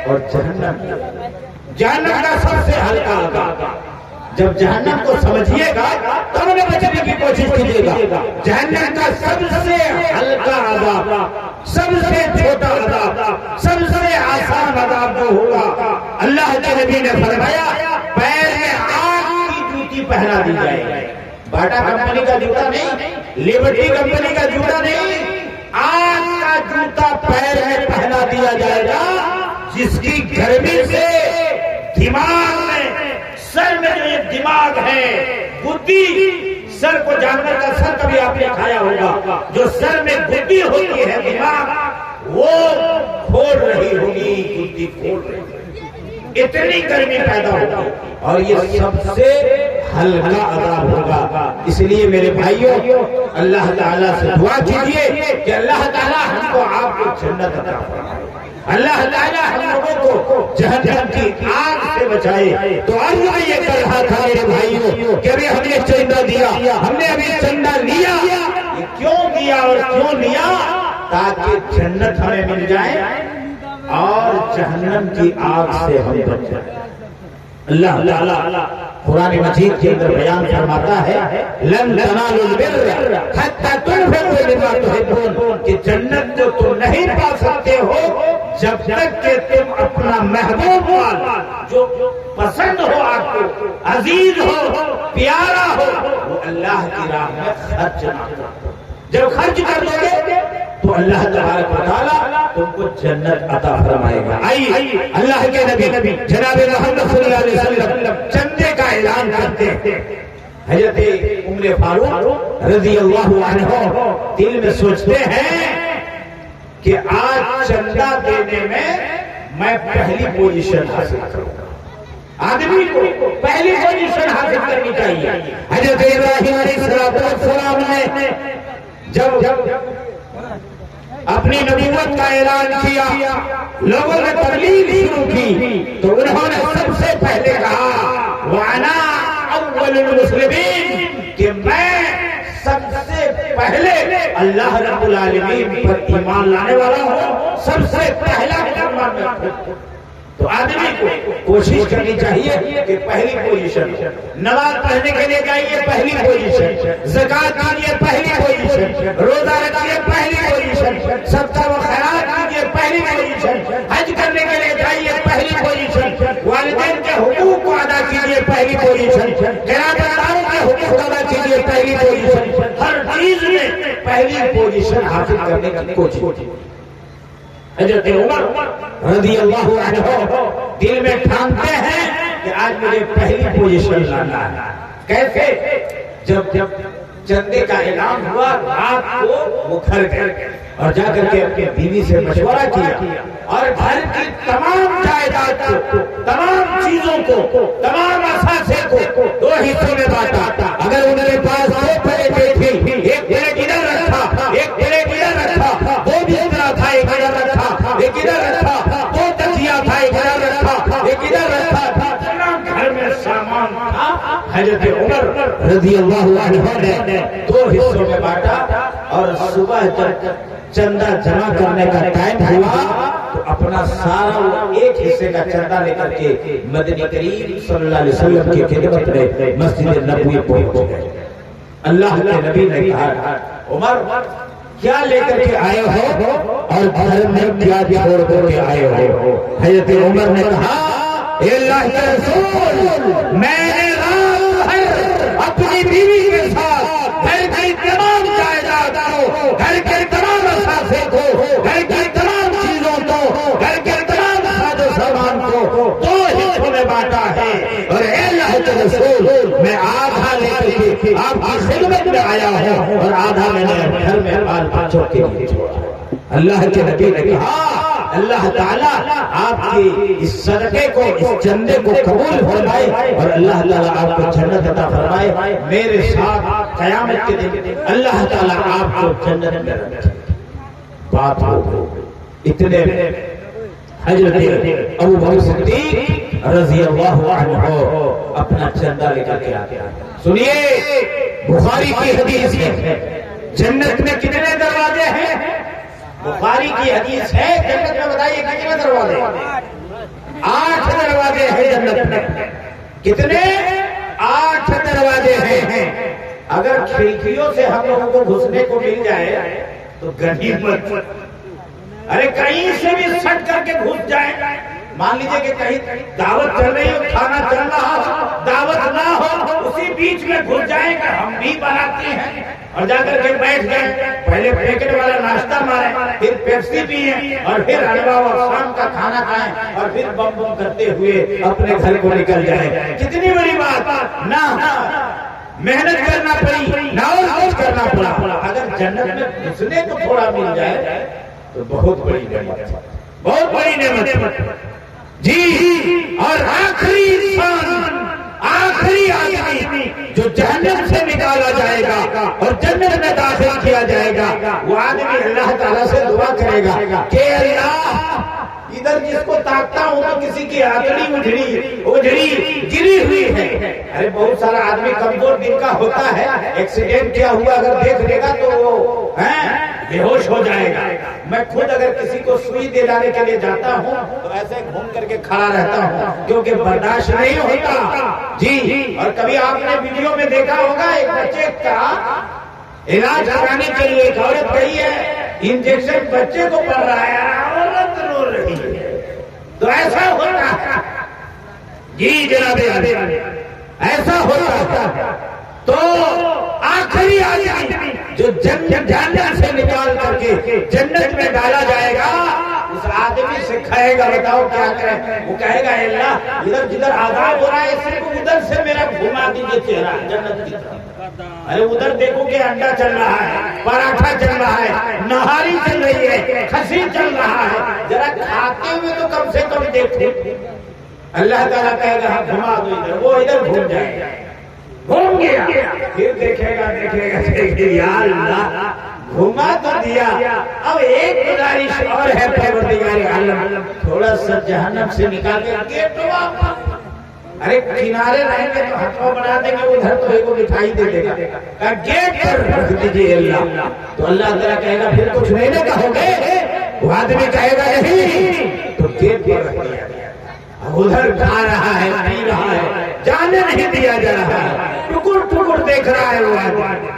اور جہنم یہ ہے، جہنم کا سب سے ہلکا عذاب، جب جہنم کو سمجھیے گا تب انہیں بچنے کی کوشش کیجیے گا، جہنم کا سب سے ہلکا عذاب، سب سے چھوٹا عذاب، سب سے آسان عذاب جو ہوگا، اللہ کے نبی نے فرمایا پیر میں آگ کی جوتی پہنا دی جائے گی، باٹا کمپنی کا جوتا نہیں، لیبرٹی کمپنی کا جوتا نہیں، آگ کا جوتا پیر میں پہنا دیا جائے گا، جس کی گرمی سے دماغ میں، سر میں جو ایک دماغ ہے، گدی، سر کو جانور کا سر کبھی آپ نے کھایا ہوگا، جو سر میں گدی ہوتی ہے دماغ، وہ کھول رہی ہوگی، گدی کھول رہی ہوگی، اتنی گرمی پیدا ہوگی، اور یہ سب سے ہلکا عذاب ہوگا۔ اس لیے میرے بھائیوں اللہ تعالیٰ سے دعا کیجئے کہ اللہ تعالیٰ ہم کو آپ کو جنت عطا فرمائے، اللہ تعالیٰ ہم لوگوں کو جہنم کی آگ سے بچائے۔ تو آج میں یہ کر رہا تھا میرے بھائیوں کہ ابھی ہم نے چندہ دیا، ہم نے ابھی چندہ لیا، یہ کیوں دیا اور کیوں لیا؟ تاکہ جنت ہمیں مل جائے اور جہنم کی آگ سے ہم بچ جائیں۔ اللہ تعالیٰ قرآن مجید کے اندر بیان فرماتا ہے لن تنالوا البر حتی تنفقوا مما تحبون، کہ جنت کو تم نہیں پا سکتے ہو جب تک کہ تم اپنا محبوب مال جو پسند ہو، آپ کو عزیز ہو، پیارا ہو، وہ اللہ کی راہ میں خرچ نہ کرو۔ جب خرچ کر دو گے اللہ تبارک و تعالیٰ تم کو جنت عطا فرمائے گا. آئیے اللہ کے نبی جناب محمد صلی اللہ علیہ وسلم چندے کا اعلان کرتے ہیں. حضرت عمر فاروق رضی اللہ عنہ دل میں سوچتے ہیں کہ آج چندہ دینے میں پہلی پوزیشن حاصل کروں گا. آدمی کو پہلی پوزیشن حاصل کرنی چاہیے. حضرت ابراہیم علیہ السلام نے جب اپنی نبوت کا اعلان کیا، لوگوں نے تبلیغ شروع کی، تو انہوں نے سب سے پہلے کہا وَأَنَا أَوَّلُ الْمُسْلِمِينَ کہ میں سب سے پہلے اللہ رب العالمین پر ایمان لانے والا ہوں، سب سے پہلا مسلمان میں ہوں. تو آدمی کو کوشش کرنی چاہیے کہ پہلی پوزیشن، نماز پڑھنے کے لیے جائیے پہلی پوزیشن، زکات دیجیے پہلی پوزیشن، روزہ رکھیے پہلی پوزیشن، صدقہ و خیرات کیجیے پہلی پوزیشن، حج کرنے کے لیے جائیے پہلی پوزیشن، والدین کے حقوق کو ادا کیجیے پہلی پوزیشن، قرابت داروں کے حقوق ادا کیجیے پہلی پوزیشن. ہر چیز میں پہلی پوزیشن حاصل کرنے کی کوشش. حضرت عمر رضی اللہ عنہ دل میں ٹھانتے ہیں کہ آج مجھے پہلی پوزیشن لانا ہے. کیسے؟ جب چندے کا اعلان ہوا، رات کو وہ گھر گئے اور جا کر کے اپنی بیوی سے مشورہ کیا اور گھر کی تمام جائیداد کو، تمام چیزوں کو، تمام اثاثے کو 2 حصوں میں بانٹا. اگر ان کے پاس 2 پلیٹیں تھی، ایک پلیٹ ادھر رکھا، ایک پلیٹ ادھر رکھا، 2 بستر تھا ایک ادھر رکھا، ایک ادھر رکھا، 2 تکیا تھا ایک ادھر رکھا، ایک ادھر رکھا. گھر میں سامان تھا. حضرت عمر رضی اللہ عنہ نے 2 حصوں میں بانٹا اور صبح جب چندہ جمع کرنے کا ٹائم ہوا تو اپنا سارا ایک حصے کا چندہ لے کر کے مدنی کریم صلی اللہ علیہ وسلم کی خدمت میں مسجد نبوی پہنچ گئے. اللہ کے نبی نے کہا عمر کیا لے کر کے آئے ہو اور گھر میں کیا چھوڑ کر کے آئے ہو؟ حضرت عمر نے کہا اے اللہ کے رسول، میں نے رات بھر اپنی بیوی کے ساتھ گھر کی تمام جائیداد کو، گھر کے تمام اثاثے کو، گھر کی تمام چیزوں کو، گھر کے تمام ساز و سامان کو 2 حصوں میں بانٹا ہے. اور اے اللہ کے رسول، میں آدھا لے کر کے آپ کی خدمت میں آیا ہوں اور آدھا میں نے گھر میں بال بچوں کے لیے چھوڑا. اللہ کے نبی نے کہا اللہ تعالیٰ آپ کی اس صدقے کو، اس چندے کو قبول فرمائے اور اللہ تعالیٰ آپ کو جنت عطا فرمائے. میرے ساتھ قیامت کے دن اللہ تعالیٰ آپ کو جنت میں رکھے. بات ہو اتنے حضرت ابو بکر صدیق رضی اللہ عنہ اپنا چندہ لے کر کے آتے ہیں. سنیے بخاری کی حدیث ہے جنت میں کتنے دروازے ہیں؟ بخاری کی حدیث ہے جنت میں بتائیے کتنے دروازے؟ 8 دروازے ہیں جنت میں. کتنے؟ 8 دروازے ہیں. اگر کھڑکیوں سے ہم لوگوں کو گھسنے کو مل جائے تو غنیمت. ارے کہیں سے بھی سٹ کر کے گھس جائیں. مان لیجئے کہ کہیں دعوت چل رہی ہو، کھانا چل رہا ہو، دعوت نہ ہو، اسی بیچ میں گھس جائیں کہ ہم بھی بناتے ہیں اور جا کر کے بیٹھ گئے. پہلے پیکٹ والا ناشتہ ماریں، پھر پیپسی پئیں اور پھر حلوہ اور شام کا کھانا کھائیں اور پھر بم بم کرتے ہوئے اپنے گھر کو نکل جائیں. کتنی بڑی بات. نہ محنت کرنا پڑی، نہ اور کچھ کرنا پڑا. اگر جنت میں گھسنے کو تھوڑا مل جائے تو بہت بڑی نعمت، بہت بڑی نعمت. جی اور آخری انسان، آخری آدمی جو جہنم سے نکالا جائے گا اور جنت میں داخل کیا جائے گا، وہ آدمی اللہ تعالیٰ سے دعا کرے گا کہ اللہ ادھر جس کو تاکتا ہوں تو کسی کی آتڑی اجڑی گری ہوئی ہے. ارے بہت سارا آدمی کمزور دل کا ہوتا ہے، ایکسیڈنٹ کیا ہوا اگر دیکھ لے گا تو وہ بے ہوش ہو جائے گا. میں خود اگر کسی کو سوئی دلانے کے لیے جاتا ہوں تو ایسے گھوم کر کے کھڑا رہتا ہوں کیونکہ برداشت نہیں ہوتا. جی اور کبھی آپ نے ویڈیو میں دیکھا ہوگا ایک بچے کا علاج کرانے کے لیے ایک عورت گئی ہے، انجیکشن بچے کو پڑ رہا ہے، عورت رو رہی ہے. تو ایسا ہوتا ہے. جی جناب ایسا ہوتا ہے. تو آخری آدمی جو جہنم سے نکال کر کے جنت میں ڈالا جائے گا، اس آدمی سے کہے گا بتاؤ کیا کرے؟ وہ کہے گا اے اللہ ادھر جدھر عذاب ہو رہا ہے صرف ادھر سے میرا گھما دیجیے چہرہ جنت کی طرف۔ ارے ادھر دیکھو کہ انڈا چل رہا ہے، پراٹھا چل رہا ہے، نہاری چل رہی ہے، کھسی چل رہا ہے، ذرا کھاتے ہوئے تو کم سے کم دیکھو۔ اللہ تعالیٰ کہے گا گھما دو ادھر، وہ ادھر گھوم جائے گا، گھوم گیا، پھر دیکھے گا یا اللہ گھما تو دیا، اب ایک گزارش اور ہے پروردگار عالم، تھوڑا سا جہنم سے نکال کے گیٹ واپس۔ ارے کنارے رہیں گے تو ہتھوں بنا دیں گے، ادھر تو ایک کو دکھائی دے دے گا، کہ گیٹ پر رکھ دیجئے اللہ۔ تو اللہ تعالیٰ کہے گا پھر کچھ نہیں نہ کہو گے؟ وہ آدمی کہے گا نہیں، تو گیٹ پر رکھ دیا گیا، ادھر کھا رہا ہے، پی رہا ہے، جانے نہیں دیا جا رہا ہے، ٹکر ٹکر دیکھ رہا ہے وہ آدمی۔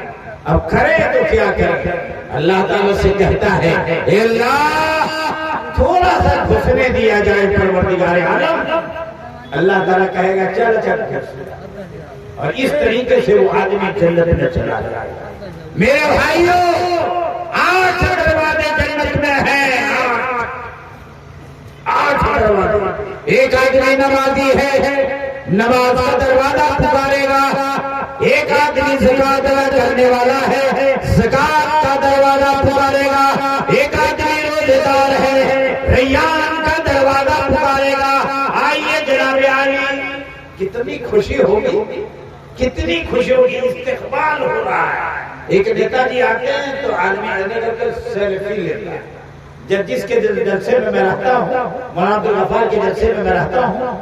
اب کرے تو کیا کرے؟ اللہ تعالیٰ سے کہتا ہے اے اللہ تھوڑا سا گھسنے دیا جائے پروردگار عالم۔ اللہ تعالیٰ کہے گا چل چل، اور اس طریقے سے وہ آدمی جنت میں چلا جائے گا۔ میرے بھائیوں 8 دروازے جنت میں ہیں، 8 دروازے۔ ایک آدمی نمازی ہے، نماز کا دروازہ پکارے گا۔ ایک آدمی زکات ادا کرنے والا ہے، زکات کا دروازہ پکارے گا۔ ایک آدمی روزہ دار ہے، ریان کا دروازہ پکارے گا۔ آئیے جناب عالی، کتنی خوشی ہوگی، کتنی خوشی ہوگی، استقبال ہو رہا ہے۔ ایک نیتا جی آتے ہیں تو عالمی آنے کر کے سیلفی لیتا ہے۔ جس کے جلسے میں رہتا ہوں، مولانا عبدالغفار کے جلسے میں رہتا ہوں،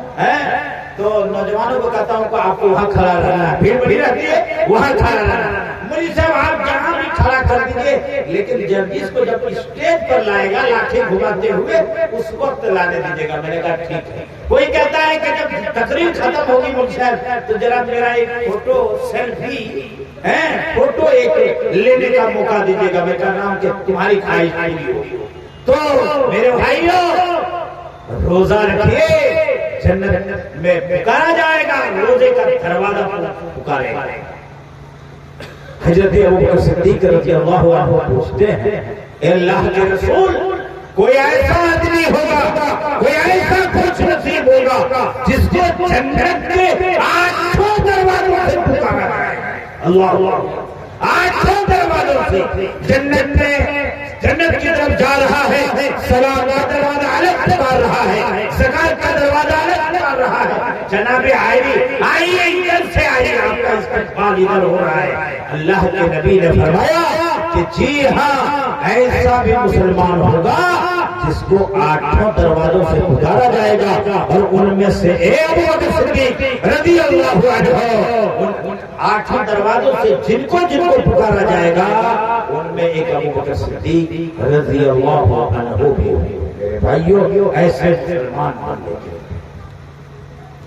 تو نوجوانوں کو کہتا ہوں کہ آپ کو وہاں کھڑا رہنا ہے، بھیڑ بڑی رہتی ہے وہاں کھڑا رہنا ہے، مجھے صاحب آپ جہاں بھی کھڑا کر دیجئے، لیکن جس کو جب اسٹیج پر لائے گا لاٹھی گھماتے ہوئے اس وقت لانے دیجیے گا۔ میں نے کہا ٹھیک ہے۔ کوئی کہتا ہے کہ جب تقریر ختم ہوگی ملک صاحب تو ذرا میرا ایک فوٹو سیلفی فوٹو ایک لینے کا موقع دیجیے گا۔ میں کہہ رہا ہوں کہ تمہاری خواہش پوری ہوگی۔ تو میرے بھائیوں روزہ رکھیے، جنت میں پکارا جائے گا، روزے کا دروازہ پکارے گا۔ حضرت ابوبکر صدیق رضی اللہ عنہ پوچھتے ہیں اے اللہ کے رسول، کوئی ایسا آدمی ہوگا، کوئی ایسا خوش نصیب ہوگا جس کو جنت کے 8 دروازوں سے پکارا جائے گا۔ اللہ 8 دروازوں سے جنت میں، جنت کی طرف جا رہا ہے، سلام کا دروازہ الگ پکار رہا ہے، زکات کا دروازہ الگ پکار رہا ہے۔ جناب آئیے ادھر سے آئیے، آپ کا استقبال ادھر ہو رہا ہے۔ اللہ کے نبی نے فرمایا کہ جی ہاں ایسا بھی مسلمان ہوگا جس کو 8 دروازوں سے پکارا جائے گا، اور ان میں سے ایک ابوبکر صدیق رضی اللہ عنہ، 8 دروازوں سے جن کو پکارا جائے گا ان میں ایک ابوبکر صدیق رضی اللہ عنہ بھی ہوگا۔ بھائیو ایسے مسلمان بن لیجیے،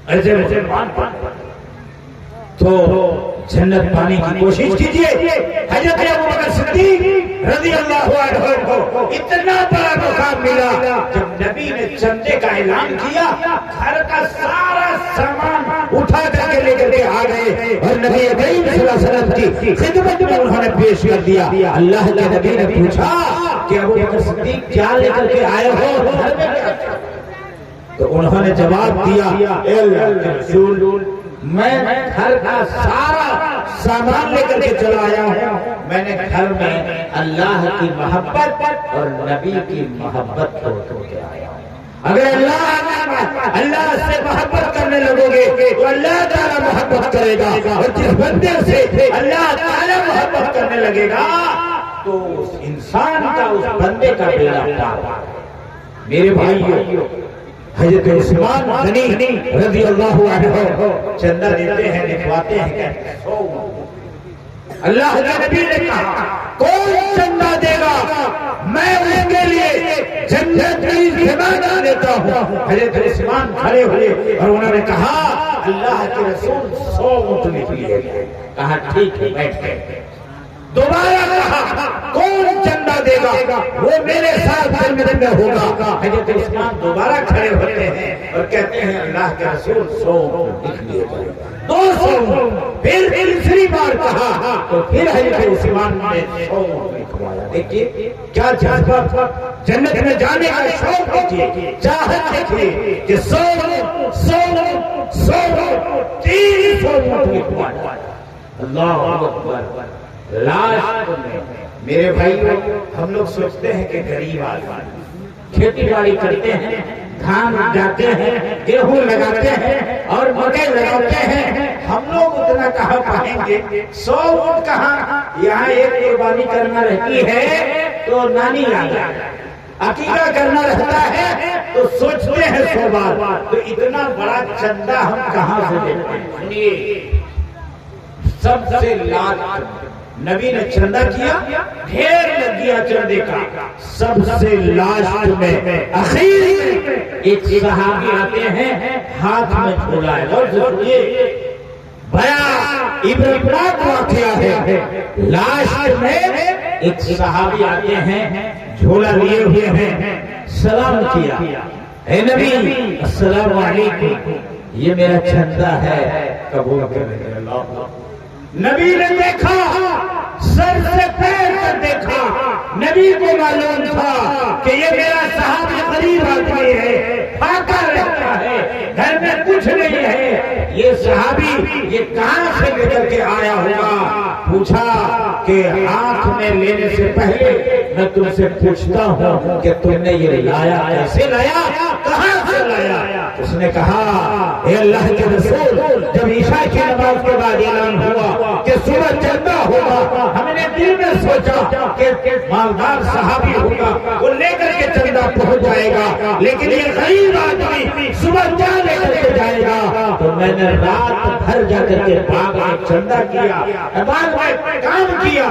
ایسے مسلمان بن تو جنت پانے کی کوشش کیجیے۔ حضرت ابوبکر صدیق رضی اللہ عنہ کو اتنا بڑا مقام ملا، جب نبی نے چندے کا اعلان کیا گھر کا سارا سامان اٹھا کر کے لے کر کے آ گئے، اور نبی کریم صلی اللہ علیہ وسلم کی خدمت میں انہوں نے پیش کر دیا۔ اللہ کے نبی نے پوچھا کہ ابوبکر صدیق کیا لے کر کے آئے ہو، گھر میں کیا؟ تو انہوں نے جواب دیا اے اللہ کے رسول، میں گھر کا سارا سامان لے کر کے چلا آیا ہوں، میں نے گھر میں اللہ کی محبت اور نبی کی محبت کو کے آیا ہوں۔ اگر اللہ سے محبت کرنے لگو گے تو اللہ تعالیٰ محبت کرے گا، اور جس بندے سے اللہ تعالیٰ محبت کرنے لگے گا تو اس انسان کا، اس بندے کا بیڑا پار۔ میرے بھائیوں حضرت عثمان غنی رضی اللہ عنہ چندہ دیتے ہیں، لکھواتے ہیں کہ اللہ کے نبی نے کہا کون چندہ دے گا میں اس کے لیے جنت کی ذمہ دیتا ہوں۔ حضرت عثمان کھڑے ہوئے اور انہوں نے کہا اللہ کے رسول 100 اونٹ لکھ لیے۔ کہا ٹھیک ہے بیٹھ گئے۔ دوبارہ کہا کون چندہ دے گا وہ میرے ساتھ جنت میں ہوگا۔ حضرت عثمان دوبارہ کھڑے ہوتے ہیں اور کہتے ہیں اللہ کے رسول 100 لکھ لیے جائے، 200، پھر تیسری بار کہا تو پھر حضرت عثمان نے 100 لکھوایا۔ دیکھیے کیا جذبہ، جنت میں جانے کا شوق دیکھیے، چاہت دیکھیے کہ 100 300 لکھوایا۔ اللہ اکبر۔ لاسٹ میں میرے بھائی ہم لوگ سوچتے ہیں کہ غریب آدمی کھیتی باڑی کرتے ہیں، دھان جاتے ہیں، گیہوں لگاتے ہیں اور مکئی لگاتے ہیں، ہم لوگ اتنا کہاں پائیں گے؟ 100 اونٹ کہاں؟ یہاں ایک قربانی کرنا رہتی ہے تو نانی یاد آ جائے، عقیقہ کرنا رہتا ہے تو سوچتے ہیں 100 بار، تو اتنا بڑا چندہ ہم کہاں سے دیتے ہیں؟ سنیے، سب سے لاسٹ نبی نے چندہ کیا، ڈھیر لگ گیا چندے کا، سب سے لاسٹ میں اخیر میں ایک صحابی آتے ہیں، ہاتھ میں جھولا ہے، اور سنیے بڑا عبرتناک واقعہ ہے۔ لاسٹ میں ایک صحابی آتے ہیں، جھولا لیے ہوئے ہیں، سلام کیا، اے نبی السلام علیکم، یہ میرا چندہ ہے، قبول کریں۔ اللہ نبی نے دیکھا، سر سے پیر تک دیکھا، نبی کو معلوم تھا کہ یہ میرا صحابی غریب آدمی ہے، پھاکا رہتا ہے، گھر میں کچھ نہیں ہے، یہ صحابی یہ کہاں سے لے کر کے آیا ہوگا؟ پوچھا کہ ہاتھ میں لینے سے پہلے میں تم سے پوچھتا ہوں کہ تم نے یہ لایا کیسے لایا، کہاں سے لایا؟ اس نے کہا اے اللہ کے رسول، جب عشاء کی نماز کے بعد اعلان ہوا کہ صبح چندہ ہوگا، ہم نے دل میں سوچا کہ مالدار صحابی ہوگا، وہ لے کر کے چندہ پہنچ جائے گا، لیکن یہ غریب آدمی صبح کیا لے کر کے جائے گا؟ تو میں نے رات بھر جا کر کے باغ میں چندہ کیا، باغ میں کام کیا،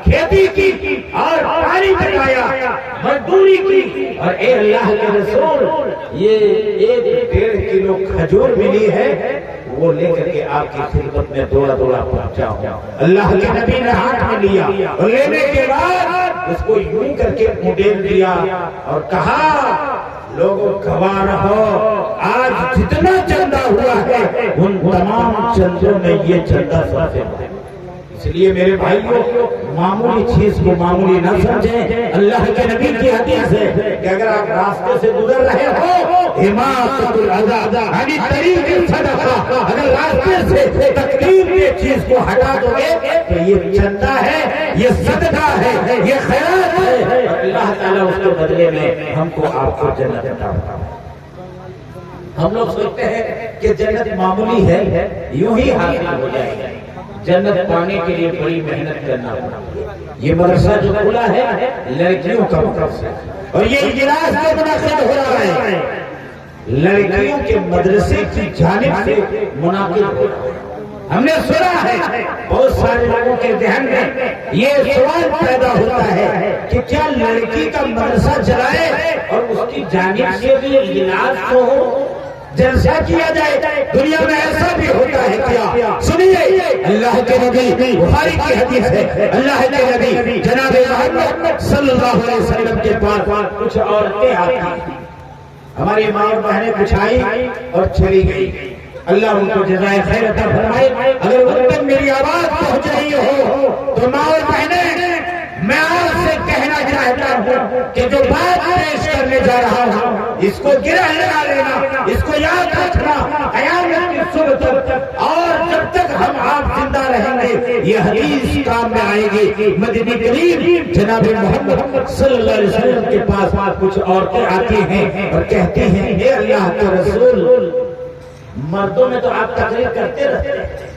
کھیتی کی اور پانی پکایا، مزدوری کی، اور اے اللہ کے رسول یہ 1.5 کلو کھجور ملی ہے، وہ لے کر کے آپ کی خدمت میں دوڑا پہنچا ہوں۔ اللہ کے نبی نے ہاتھ میں لیا اور لینے کے بعد اس کو یوں کر کے اڈیل دیا اور کہا لوگوں گواہ رہو، آج جتنا چندہ ہوا ہے ان تمام چندوں میں یہ چندہ سب سے بڑا ہے۔ اس لیے میرے بھائیوں، معمولی چیز کو معمولی نہ سمجھیں۔ اللہ کے نبی کی حدیث ہے کہ اگر آپ راستے سے گزر رہے ہو، اماطۃ الاذی یعنی طریق صدقہ، اگر راستے سے تکلیف کی چیز کو ہٹا دو گے تو یہ چندہ ہے، یہ صدقہ ہے، یہ خیرات ہے، اللہ تعالیٰ اس کے بدلے میں ہم کو آپ کو جنت عطا فرمائے۔ ہم لوگ سوچتے ہیں کہ جنت معمولی ہے، یوں ہی حاصل ہو جائے گی، جنت پانے کے لیے بڑی محنت کرنا پڑتا ہے۔ یہ مدرسہ جو کھلا ہے لڑکیوں کا مدرسہ، اور یہ اجلاس جو منعقد ہو رہا ہے لڑکیوں کے مدرسے کی جانب سے منعقد ہو رہا ہے۔ ہم نے سنا ہے بہت سارے لوگوں کے ذہن میں یہ سوال پیدا ہوتا ہے کہ کیا لڑکی کا مدرسہ چلائے اور اس کی جانب سے بھی اجلاس کو جلسہ کیا جائے؟ دنیا میں ایسا بھی ہوتا ہے کیا؟ سنیے، اللہ کے نبی، بخاری کی حدیث ہے، اللہ کے نبی جناب محمد صلی اللہ علیہ وسلم کے پاس کچھ عورتیں آتی ہیں، ہماری ماں اور بہنیں کچھ آئی اور چلی گئی، اللہ ان کو جزائے خیر عطا فرمائے۔ اگر ان تک میری آواز پہنچ رہی ہو تو ماں اور بہنیں، میں آپ سے کہنا چاہتا ہوں کہ جو بات پیش کرنے جا رہا ہوں اس کو گرہ لگا لینا، اس کو یاد رکھنا، قیامت کی صبح تک اور جب تک ہم آپ زندہ رہیں گے یہ حدیث کام میں آئے گی۔ مدنی کریم جناب محمد صلی اللہ علیہ وسلم کے پاس کچھ عورتیں آتی ہیں اور کہتی ہیں اے اللہ کے رسول، مردوں میں تو آپ تقریر کرتے رہتے ہیں،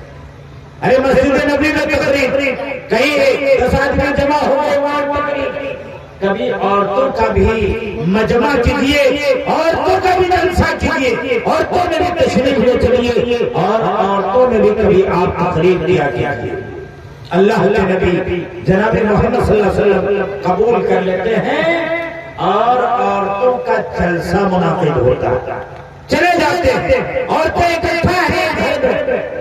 ارے مسجد نبی میں تقریر، کہیں 10 آدمی جمع ہو گئے وہاں تقریر، کبھی عورتوں کا بھی مجمع کیجیے، عورتوں کا بھی جلسہ کیجیے، عورتوں میں بھی تشریف لے چلیے اور عورتوں میں بھی کبھی آپ تقریر کیا کیجیے۔ اللہ کے نبی جناب محمد صلی اللہ علیہ وسلم قبول کر لیتے ہیں اور عورتوں کا جلسہ منعقد ہوتا چلے جاتے ہیں، عورتیں اکٹھا ہیں،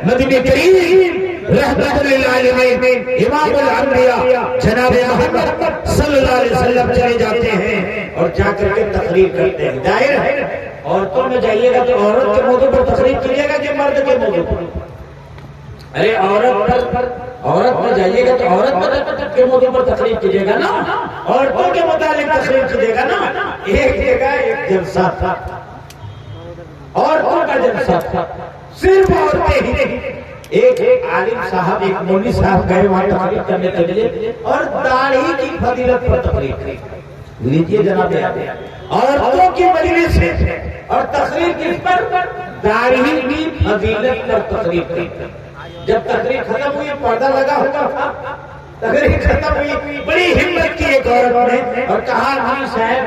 مدنی کریم رحمت للعالمین امام الانبیاء جناب محمد صلی اللہ علیہ وسلم چلے جاتے ہیں اور جا کر کے تقریر کرتے ہیں. ظاہر ہے عورتوں میں جائیے گا تو عورت کے موضوع پر تقریر کیجیے گا کہ مرد کے موضوع پر؟ ارے عورت میں جائیے گا تو عورت کے موضوع پر تقریر کیجیے گا نا, عورتوں کے متعلق تقریر کیجیے گا نا. ایک جگہ ایک جلسہ تھا, عورتوں کا جلسہ تھا, صرف عورتیں ہی نہیں. ایک عالم صاحب ایک مولوی صاحب گئے وہاں تقریر کرنے کے لیے اور داڑھی کی فضیلت پر تقریر کی. لیجیے جناب, عورتوں کی مجلس ہے اور تقریر کس پر؟ داڑھی کی فضیلت پر تقریر کی. جب تقریر ختم ہوئی پردہ لگا ہوتا تھا, تقریر ختم ہوئی بڑی ہمت کی ایک عورت نے اور کہا ہاں صاحب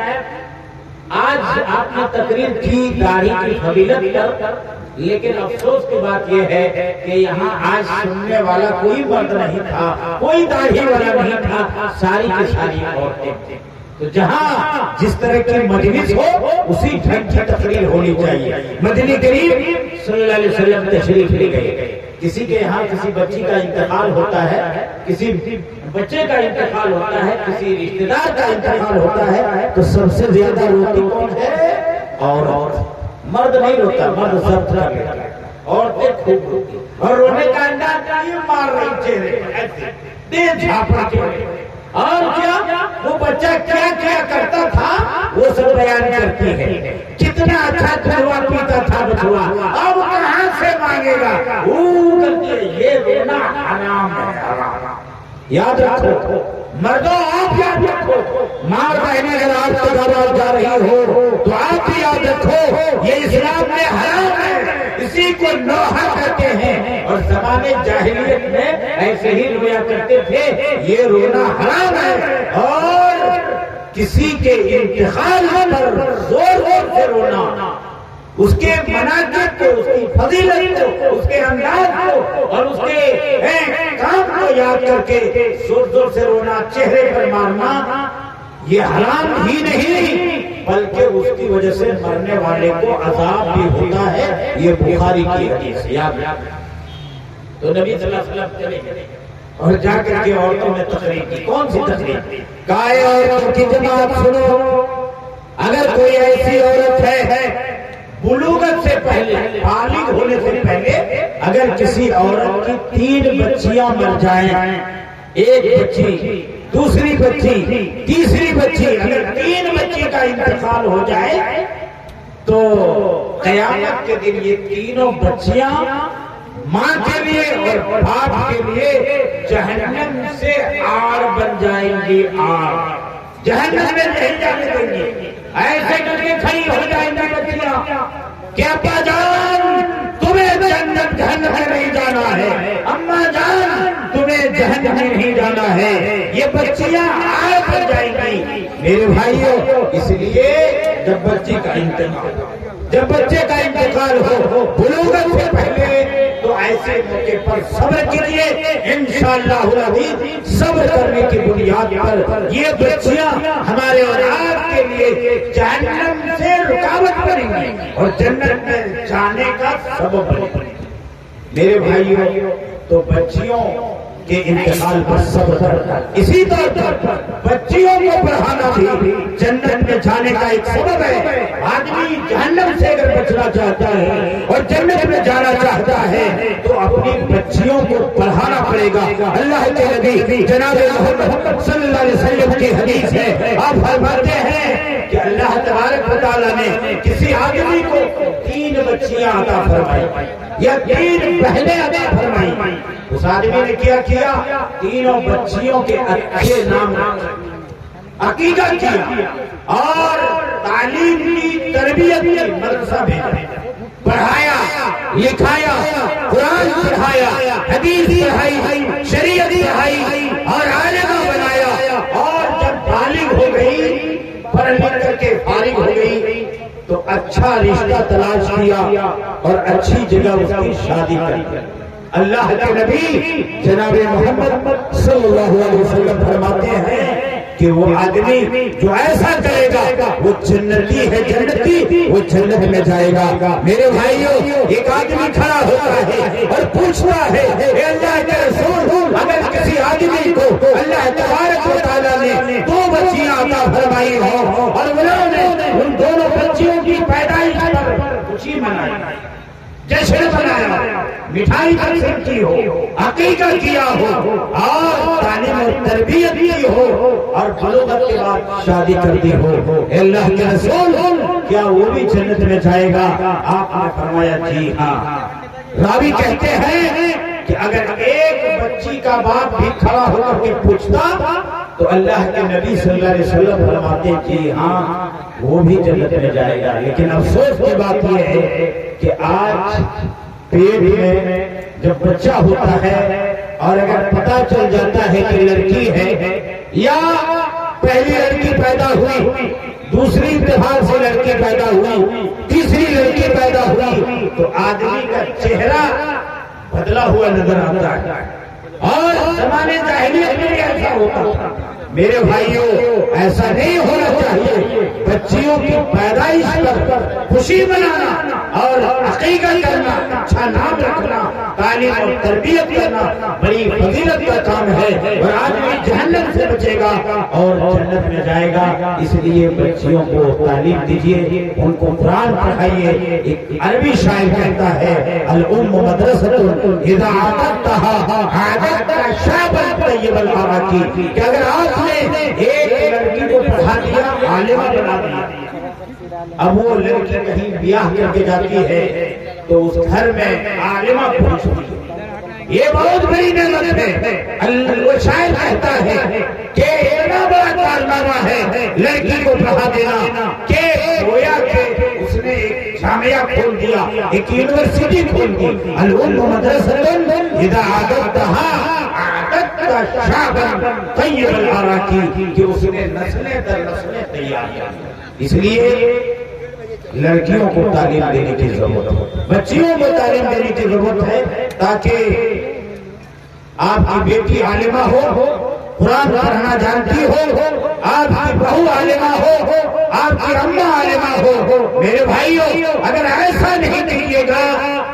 آج آپ نے تقریر کی داڑھی کی فضیلت پر, لیکن افسوس کی بات یہ ہے کہ یہاں آج سننے والا کوئی مرد نہیں تھا, کوئی داڑھی والا نہیں تھا, ساری کی ساری عورتیں تھیں. تو جہاں جس طرح کی مجلس ہو اسی ڈھنگ کی تقریر ہونی چاہیے. مدنی کریم صلی اللہ علیہ وسلم تشریف لے گئے. کسی کے یہاں کسی بچی کا انتقال ہوتا ہے, کسی بچے کا انتقال ہوتا ہے, کسی رشتہ دار کا انتقال ہوتا ہے تو سب سے زیادہ روتی کون ہے؟ عورت. مرد نہیں روتا, مرد ضبط کر لیتا ہے, عورتیں خوب روتی اور رونے کا انداز یہ مار رہی چہرے ایسے دے جھاپڑ کے. اور کیا وہ بچہ کیا کیا کرتا تھا وہ سب بیان کرتی ہے. کتنا اچھا دھوا پیتا تھا بچوا, اب کہاں سے مانگے گا؟ کرتی ہے. یہ رونا حرام ہے. یاد رکھو مردوں, آپ یاد رکھو, ماں بہنیں اگر آپ کے گھر جا رہی ہو تو آپ بھی یاد رکھو یہ اسلام میں حرام ہے. اسی کو نوحہ کہتے ہیں اور زمانے جاہلیت میں ایسے ہی رویا کرتے تھے. یہ رونا حرام ہے اور کسی کے انتقال پر زور زور سے رونا, اس کے مناقب کو, اس کی فضیلت کو, اس کے انداز کو اور اس کے کام کو یاد کر کے زور زور سے رونا, چہرے پر مارنا, یہ حرام ہی نہیں بلکہ اس کی وجہ سے مرنے والے کو عذاب بھی ہوتا ہے. یہ بخاری کی حدیث یاد. تو نبی صلی اللہ علیہ وسلم چلے گئے اور جا کر کے عورتوں میں تقریر کی. کون سی تقریر؟ کائے عورتوں کی جماعت سنو, اگر کوئی ایسی عورت ہے بلوغت سے پہلے, بالغ ہونے سے پہلے, اگر کسی عورت کی 3 بچیاں مر جائیں, ایک بچی, دوسری بچی, تیسری بچی, اگر 3 بچی کا انتقال ہو جائے تو قیامت کے دن یہ تینوں بچیاں ماں کے لیے اور باپ کے لیے جہنم سے آڑ بن جائیں گی. آڑ جہنم میں نہیں جانے دیں گی. ایسے کر کے کھڑی ہو جائیں گی بچیاں کہ ابا جان تمہیں جہنم میں نہیں جانا ہے, اماں جان تمہیں جہنم میں نہیں جانا ہے. یہ بچیاں آڑ بن جائیں گی. میرے بھائیوں, اس لیے جب بچے کا انتقال ہو بلوغت سے پہلے تو ایسے موقع پر صبر کیجیے. انشاءاللہ العزیز صبر کرنے کی بنیاد پر یہ بچیاں ہمارے اور آپ کے لیے جہنم سے رکاوٹ بنیں گی اور جنت میں جانے کا سبب بنیں گی. میرے بھائیوں, تو بچیوں کے انتقال پر صبر کرنا, اسی طور پر بچیوں کو پڑھانا بھی جنت میں جانے کا ایک سبب ہے. آدمی جہنم سے اگر بچنا چاہتا ہے اور جنت میں جانا چاہتا ہے تو اپنی بچیوں کو پڑھانا پڑے گا. اللہ کے نبی جناب محمد صلی اللہ علیہ وسلم کی حدیث ہے, آپ فرماتے ہیں کہ اللہ تبارک و تعالیٰ نے کسی آدمی کو 3 بچیاں عطا فرمائی یا 3 بہنیں عطا فرمائی. اس آدمی نے کیا کیا, تینوں بچیوں کے اچھے نام عقیدت کیا اور تعلیم کی, تربیت کی, مدرسہ بھیجا, پڑھایا, لکھایا, قرآن پڑھایا, حدیث پڑھائی, شریعت پڑھائی اور عالمہ بنایا. اور جب بالغ ہو گئی, پڑھ لکھ کر کے فارغ ہو گئی تو اچھا رشتہ تلاش کیا اور اچھی جگہ اس کی شادی کر. اللہ کے نبی جناب محمد صلی اللہ علیہ وسلم فرماتے ہیں کہ وہ آدمی جو ایسا کرے گا وہ جنتی ہے، جنتی، وہ جنت میں جائے گا۔ میرے بھائیوں، ایک آدمی کھڑا ہوتا ہے اور پوچھتا ہے، اے اللہ کے رسول، اگر کسی آدمی کو اللہ تبارک و تعالیٰ نے 2 بچیاں عطا فرمائی ہو اور انہوں نے ان دونوں بچیوں کی پیدائش پر خوشی منائی، جشن منایا، مٹھائی تقسیم کی ہو، عقیقہ کیا ہو اور تعلیم و تربیت کی ہو اور بلوغت کے بعد شادی کر دی ہو، اے اللہ کے رسول، کیا وہ بھی جنت میں جائے گا؟ آپ نے فرمایا جی ہاں۔ راوی کہتے ہیں کہ اگر ایک بچی کا باپ بھی کھڑا ہو کر کے پوچھتا تو اللہ کے نبی صلی اللہ علیہ وسلم فرماتے جی ہاں وہ بھی جنت میں جائے گا۔ لیکن افسوس کی بات یہ ہے کہ آج پیٹ میں جب بچہ ہوتا ہے اور اگر پتہ چل جاتا ہے کہ لڑکی ہے یا پہلی لڑکی پیدا ہوئی، دوسری اتفاق سے لڑکی پیدا ہوئی، تیسری لڑکی پیدا ہوئی، تو آدمی کا چہرہ بدلا ہوا نظر آتا ہے۔ اور زمانے جاہلیت میں ایسا ہوتا تھا۔ میرے بھائیوں، ایسا نہیں ہونا چاہیے۔ بچیوں کی پیدائش پر خوشی منانا اور عقیقہ کرنا، اچھا نام رکھنا، تعلیم اور تربیت کرنا بڑی فضیلت کا کام ہے، اور آدمی جہنم سے بچے گا اور جنت میں جائے گا۔ اس لیے بچیوں کو تعلیم دیجیے، ان کو قرآن پڑھائیے۔ ایک عربی شاعر کہتا ہے، الام مدرسۃ اذا عادتها عادت شابا طیب العراقی، کہ اگر آپ نے ایک لڑکی کو پڑھا دیا، عالمہ بنا دیا، اب وہ لڑکی کہیں بیاہ کر کے جاتی ہے تو اس گھر میں عالمہ پہنچتی ہے، یہ بہت بڑی نعمت ہے۔ وہ شاعر کہتا ہے کہ اتنا بڑا کارنامہ ہے لڑکی کو پڑھا دینا کہ گویا کہ اس نے ایک جامعہ کھول دیا، ایک یونیورسٹی کھول دی۔ الام مدرسۃ اذا عادتها عادت شعبا طیب العراقی، کہ اس نے نسلیں در نسلیں تیار کی۔ اس لیے لڑکیوں کو تعلیم دینے کی ضرورت ہے، بچیوں کو تعلیم دینے کی ضرورت ہے، تاکہ آپ کی بیٹی عالمہ ہو، قرآن پڑھنا جانتی ہو، آپ کی بہو عالمہ ہو، آپ کی اماں عالمہ ہو۔ میرے بھائیوں، اگر ایسا نہیں کیجیے گا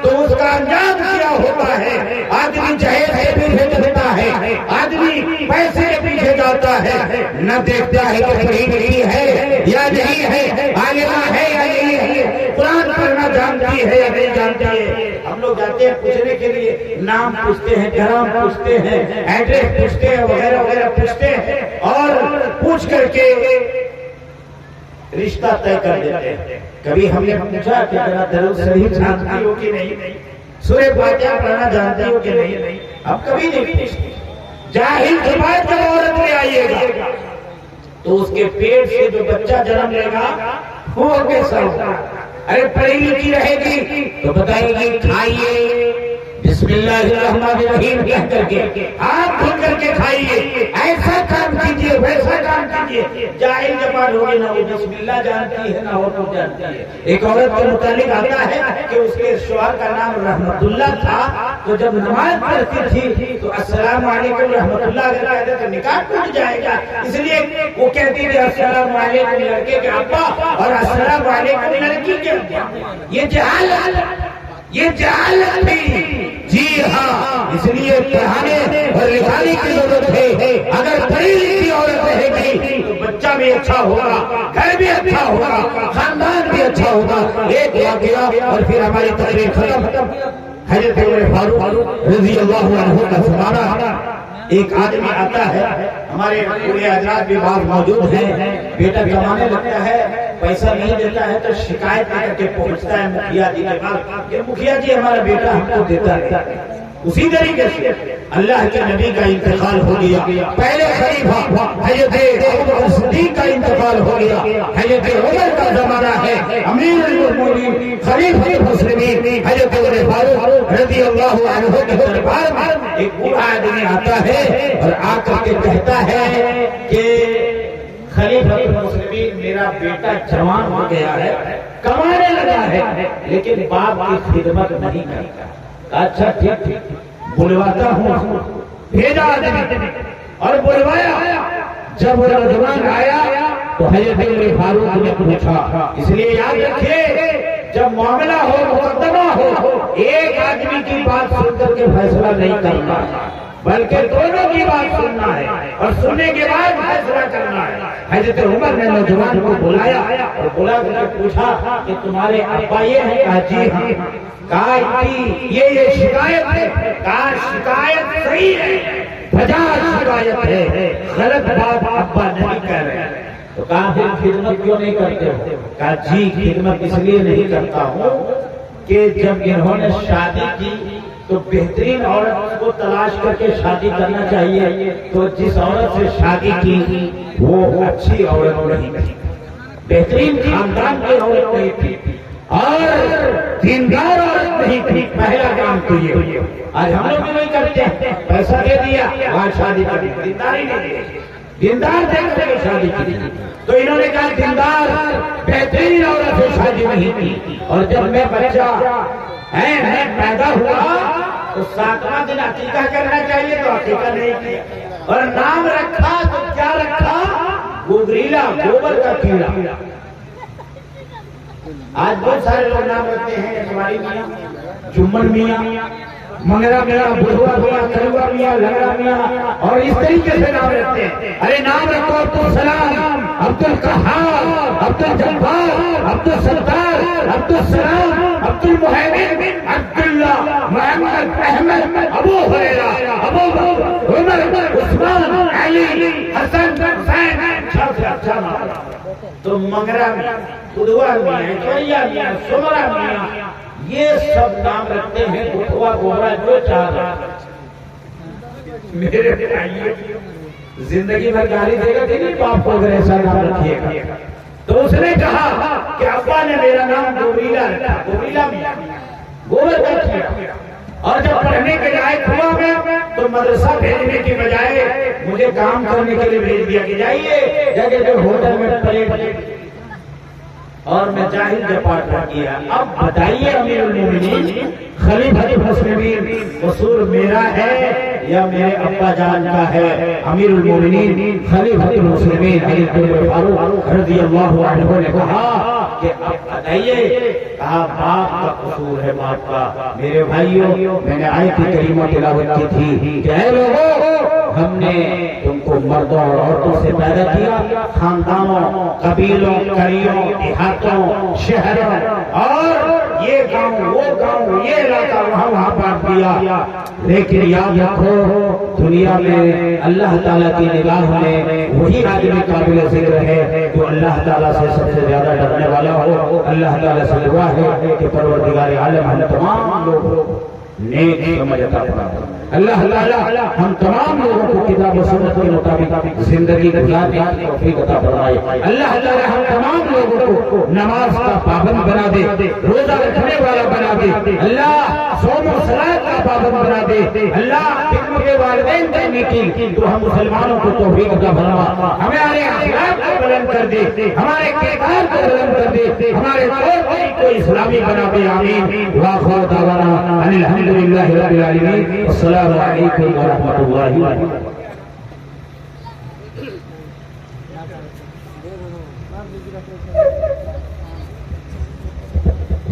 تو اس کا انجام کیا ہوتا ہے؟ آدمی جہیز سے پیچھے چلتا ہے، آدمی پیسے کے پیچھے جاتا ہے، نہ دیکھتا ہے کہ پڑھی لکھی ہے یا نہیں ہے، عالمہ ہے یا نہیں ہے، قرآن پڑھنا جانتی ہے یا نہیں جانتی ہے۔ ہم لوگ جاتے ہیں پوچھنے کے لیے، نام پوچھتے ہیں، گرام پوچھتے ہیں، ایڈریس پوچھتے ہیں، وغیرہ وغیرہ پوچھتے ہیں، اور پوچھ کر کے رشتہ طے کر دیتے ہیں۔ کبھی ہم نے پوچھا کہ ذرا درود شریف جانتی ہو کہ نہیں، سورہ فاتحہ پڑھنا جانتی ہو کہ نہیں، اب کبھی نہیں پوچھتے۔ جاہل کے بعد جب عورت لے آئیے گا تو اس کے پیٹ سے جو بچہ جنم لے گا وہ کیسا ہوگا؟ ارے پڑھی لکھی رہے گی تو بتائے گی کھائیے بسم اللہ الرحمن الرحیم کہہ کر کے، آپ کھل کر کے کھائیے، ایسا کام کیجیے، ویسا کام کیجیے۔ جاہل جماعت ہوگی، نہ وہ بسم اللہ جانتی ہے نہ وہ کچھ جانتی ہے۔ ایک عورت کے متعلق آتا ہے کہ اس کے شوہر کا نام رحمت اللہ تھا، تو جب نماز پڑھتی تھی تو السلام علیکم رحمت اللہ کہتے تو نکاح ٹوٹ جائے گا، اس لیے وہ کہتی تھی السلام علیکم لڑکے کے ابا اور السلام علیکم لڑکی کے ابا۔ یہ جہالت تھی، جی ہاں، اس لیے پڑھانے اور لکھانے کی ضرورت ہے۔ اگر پڑھی لکھی عورت رہے گی تو بچہ بھی اچھا ہوگا، گھر بھی اچھا ہوگا، خاندان بھی اچھا ہوگا۔ ایک واقعہ اور پھر ہماری تقریر ختم۔ حضرت عمر فاروق رضی اللہ عنہ کا زمانہ، ایک آدمی آتا ہے، ہمارے پورے حضرات بھی بعض موجود ہیں، بیٹا کمانے لگتا ہے، پیسہ نہیں دیتا ہے تو شکایت کر کے پہنچتا ہے مکھیا جی کے پاس کہ مکھیا جی ہمارا بیٹا ہم کو دیتا ہے۔ اسی طریقے سے اللہ کے نبی کا انتقال ہو گیا، پہلے خلیفہ حضرت ابوبکر صدیق کا انتقال ہو گیا، حضرت عمر کا زمانہ ہے، امیر المؤمنین خلیفہ المسلمین حضرت عمر فاروق رضی اللہ عنہ کے دربار میں ایک بوڑھا آدمی آتا ہے اور آ کر کے کہتا ہے کہ خلیفہ المسلمین میرا بیٹا جوان ہو گیا ہے، کمانے لگا ہے، لیکن باپ کی خدمت نہیں کرتا۔ اچھا ٹھیک بلواتا ہوں، بھیجا آدمی اور بلوایا، جب وہ نوجوان آیا تو حضرت عمر فاروق نے پوچھا، اس لیے یاد رکھیے جب معاملہ ہو مقدمہ ہو ایک آدمی کی بات سن کر کے فیصلہ نہیں کرنا بلکہ دونوں کی بات سننا ہے اور سننے کے بعد فیصلہ کرنا ہے۔ حضرت عمر نے نوجوان کو بلایا اور بلا کر پوچھا کہ تمہارے ابا یہ ہیں؟ کہا جی ہاں۔ کہا یہ شکایت ہے؟ کہا شکایت صحیح ہے، بجا شکایت ہے، غلط بات ابا نہیں کہہ رہے۔ تو کہا پھر خدمت کیوں نہیں کرتے ہو؟ کہا جی خدمت اس لیے نہیں کرتا ہوں کہ جب انہوں نے شادی کی تو بہترین عورت کو تلاش کر کے شادی کرنا چاہیے، تو جس عورت سے شادی کی وہ اچھی عورت نہیں تھی، بہترین خاندان کی عورت نہیں تھی اور دیندار عورت نہیں تھی۔ پہلا کام تو یہ آج ہم لوگ بھی نہیں کرتے، پیسہ دے دیا وہاں شادی کر دی، دینداری نہیں دی، دیندار دیکھ کر شادی کی، تو انہوں نے کہا دیندار بہترین عورت سے شادی نہیں کی۔ اور جب میں بچہ میں پیدا ہوا تو 7واں دن عقیقہ کرنا چاہیے تو عقیقہ نہیں کیا، اور نام رکھا تو کیا رکھا؟ گوگریلا، گوبر کا کیڑا۔ آج بہت سارے لوگ نام رکھتے ہیں، ہماری میاں، جمن میاں، منگرا میاں، بدھوا میاں، کلوا میاں، لنگڑا میاں، اور اس طریقے سے نام رکھتے ہیں۔ ارے نام رکھو عبدالسلام، عبدالقہار، عبدالجبار، عبدالستار، عبدالسلام، عبدالمہیمن، عبداللہ، محمد، احمد، ابو ہریرہ، ابو بکر، عمر، عثمان، علی، حسن، حسین، اچھا سے اچھا نام۔ تو منگرا میاں، بدھوا میاں، چوریا میاں، سمرا میاں، یہ سب نام رکھتے ہیں بٹھوا گوبرا جو چاہ رہا۔ میرے بھائیو زندگی بھر گالی دے گا کہ نہیں باپ کو اگر ایسا نام رکھیے گا؟ تو اس نے کہا کہ ابا نے میرا نام گوریلا رکھا، گوریلا میاں، گوبر کا کیڑا۔ اور جب پڑھنے کے لائق ہوا میں تو مدرسہ بھیجنے کی بجائے مجھے کام کرنے کے لیے بھیج دیا کہ جائیے جگہ جو ہوٹل میں پلیٹ، اور میں جاہل جپاٹ رہ گیا۔ اب بتائیے امیر المومنین خلیفۃ المسلمین قصور میرا ہے یا میرے ابا جان کا ہے؟ امیر المومنین خلیفۃ المسلمین حضرت عمر فاروق رضی اللہ عنہ نے کہا کہ اب بتائیے، کہا باپ کا قصور ہے، باپ کا۔ میرے بھائیوں میں نے آیت کریمہ تلاوت کی تھی کہ اے لوگوں ہم نے تم کو مردوں اور عورتوں سے پیدا کیا، خاندانوں، قبیلوں، قریوں، دیہاتوں، شہروں، اور یہ گاؤں وہ گاؤں، یہ علاقہ وہاں پر دیا۔ لیکن یاد رکھو دنیا میں اللہ تعالیٰ کی نگاہ میں وہی آدمی قابل ذکر ہے جو اللہ تعالیٰ سے سب سے زیادہ ڈرنے والا ہو۔ اللہ تعالیٰ سے دعا ہے کہ پروردگار عالم ہم تمام لوگ نیک سمجھ عطا فرمائے۔ اللہ تعالیٰ ہم تمام لوگوں کو کتاب و سنت کے مطابق زندگی گزارنے کی توفیق عطا فرمائے۔ اللہ تعالیٰ ہم تمام لوگوں کو نماز کا پابند بنا دے، روزہ رکھنے والا بنا دے، اللہ صوم و صلاۃ کا پابند بنا دے، اللہ خدمت کے والدین کرنے کی تو ہم مسلمانوں کو توفیق عطا فرما، ہمارے اخلاق کو بلند کر دے، ہمارے کردار کو بلند کر دے، ہمارے طور طریق کو اسلامی بنا دے، آمین۔ وآخر دعوانا ان الحمدللہ رب العالمین، السلام علیکم ورحمۃ اللہ وبرکاتہ۔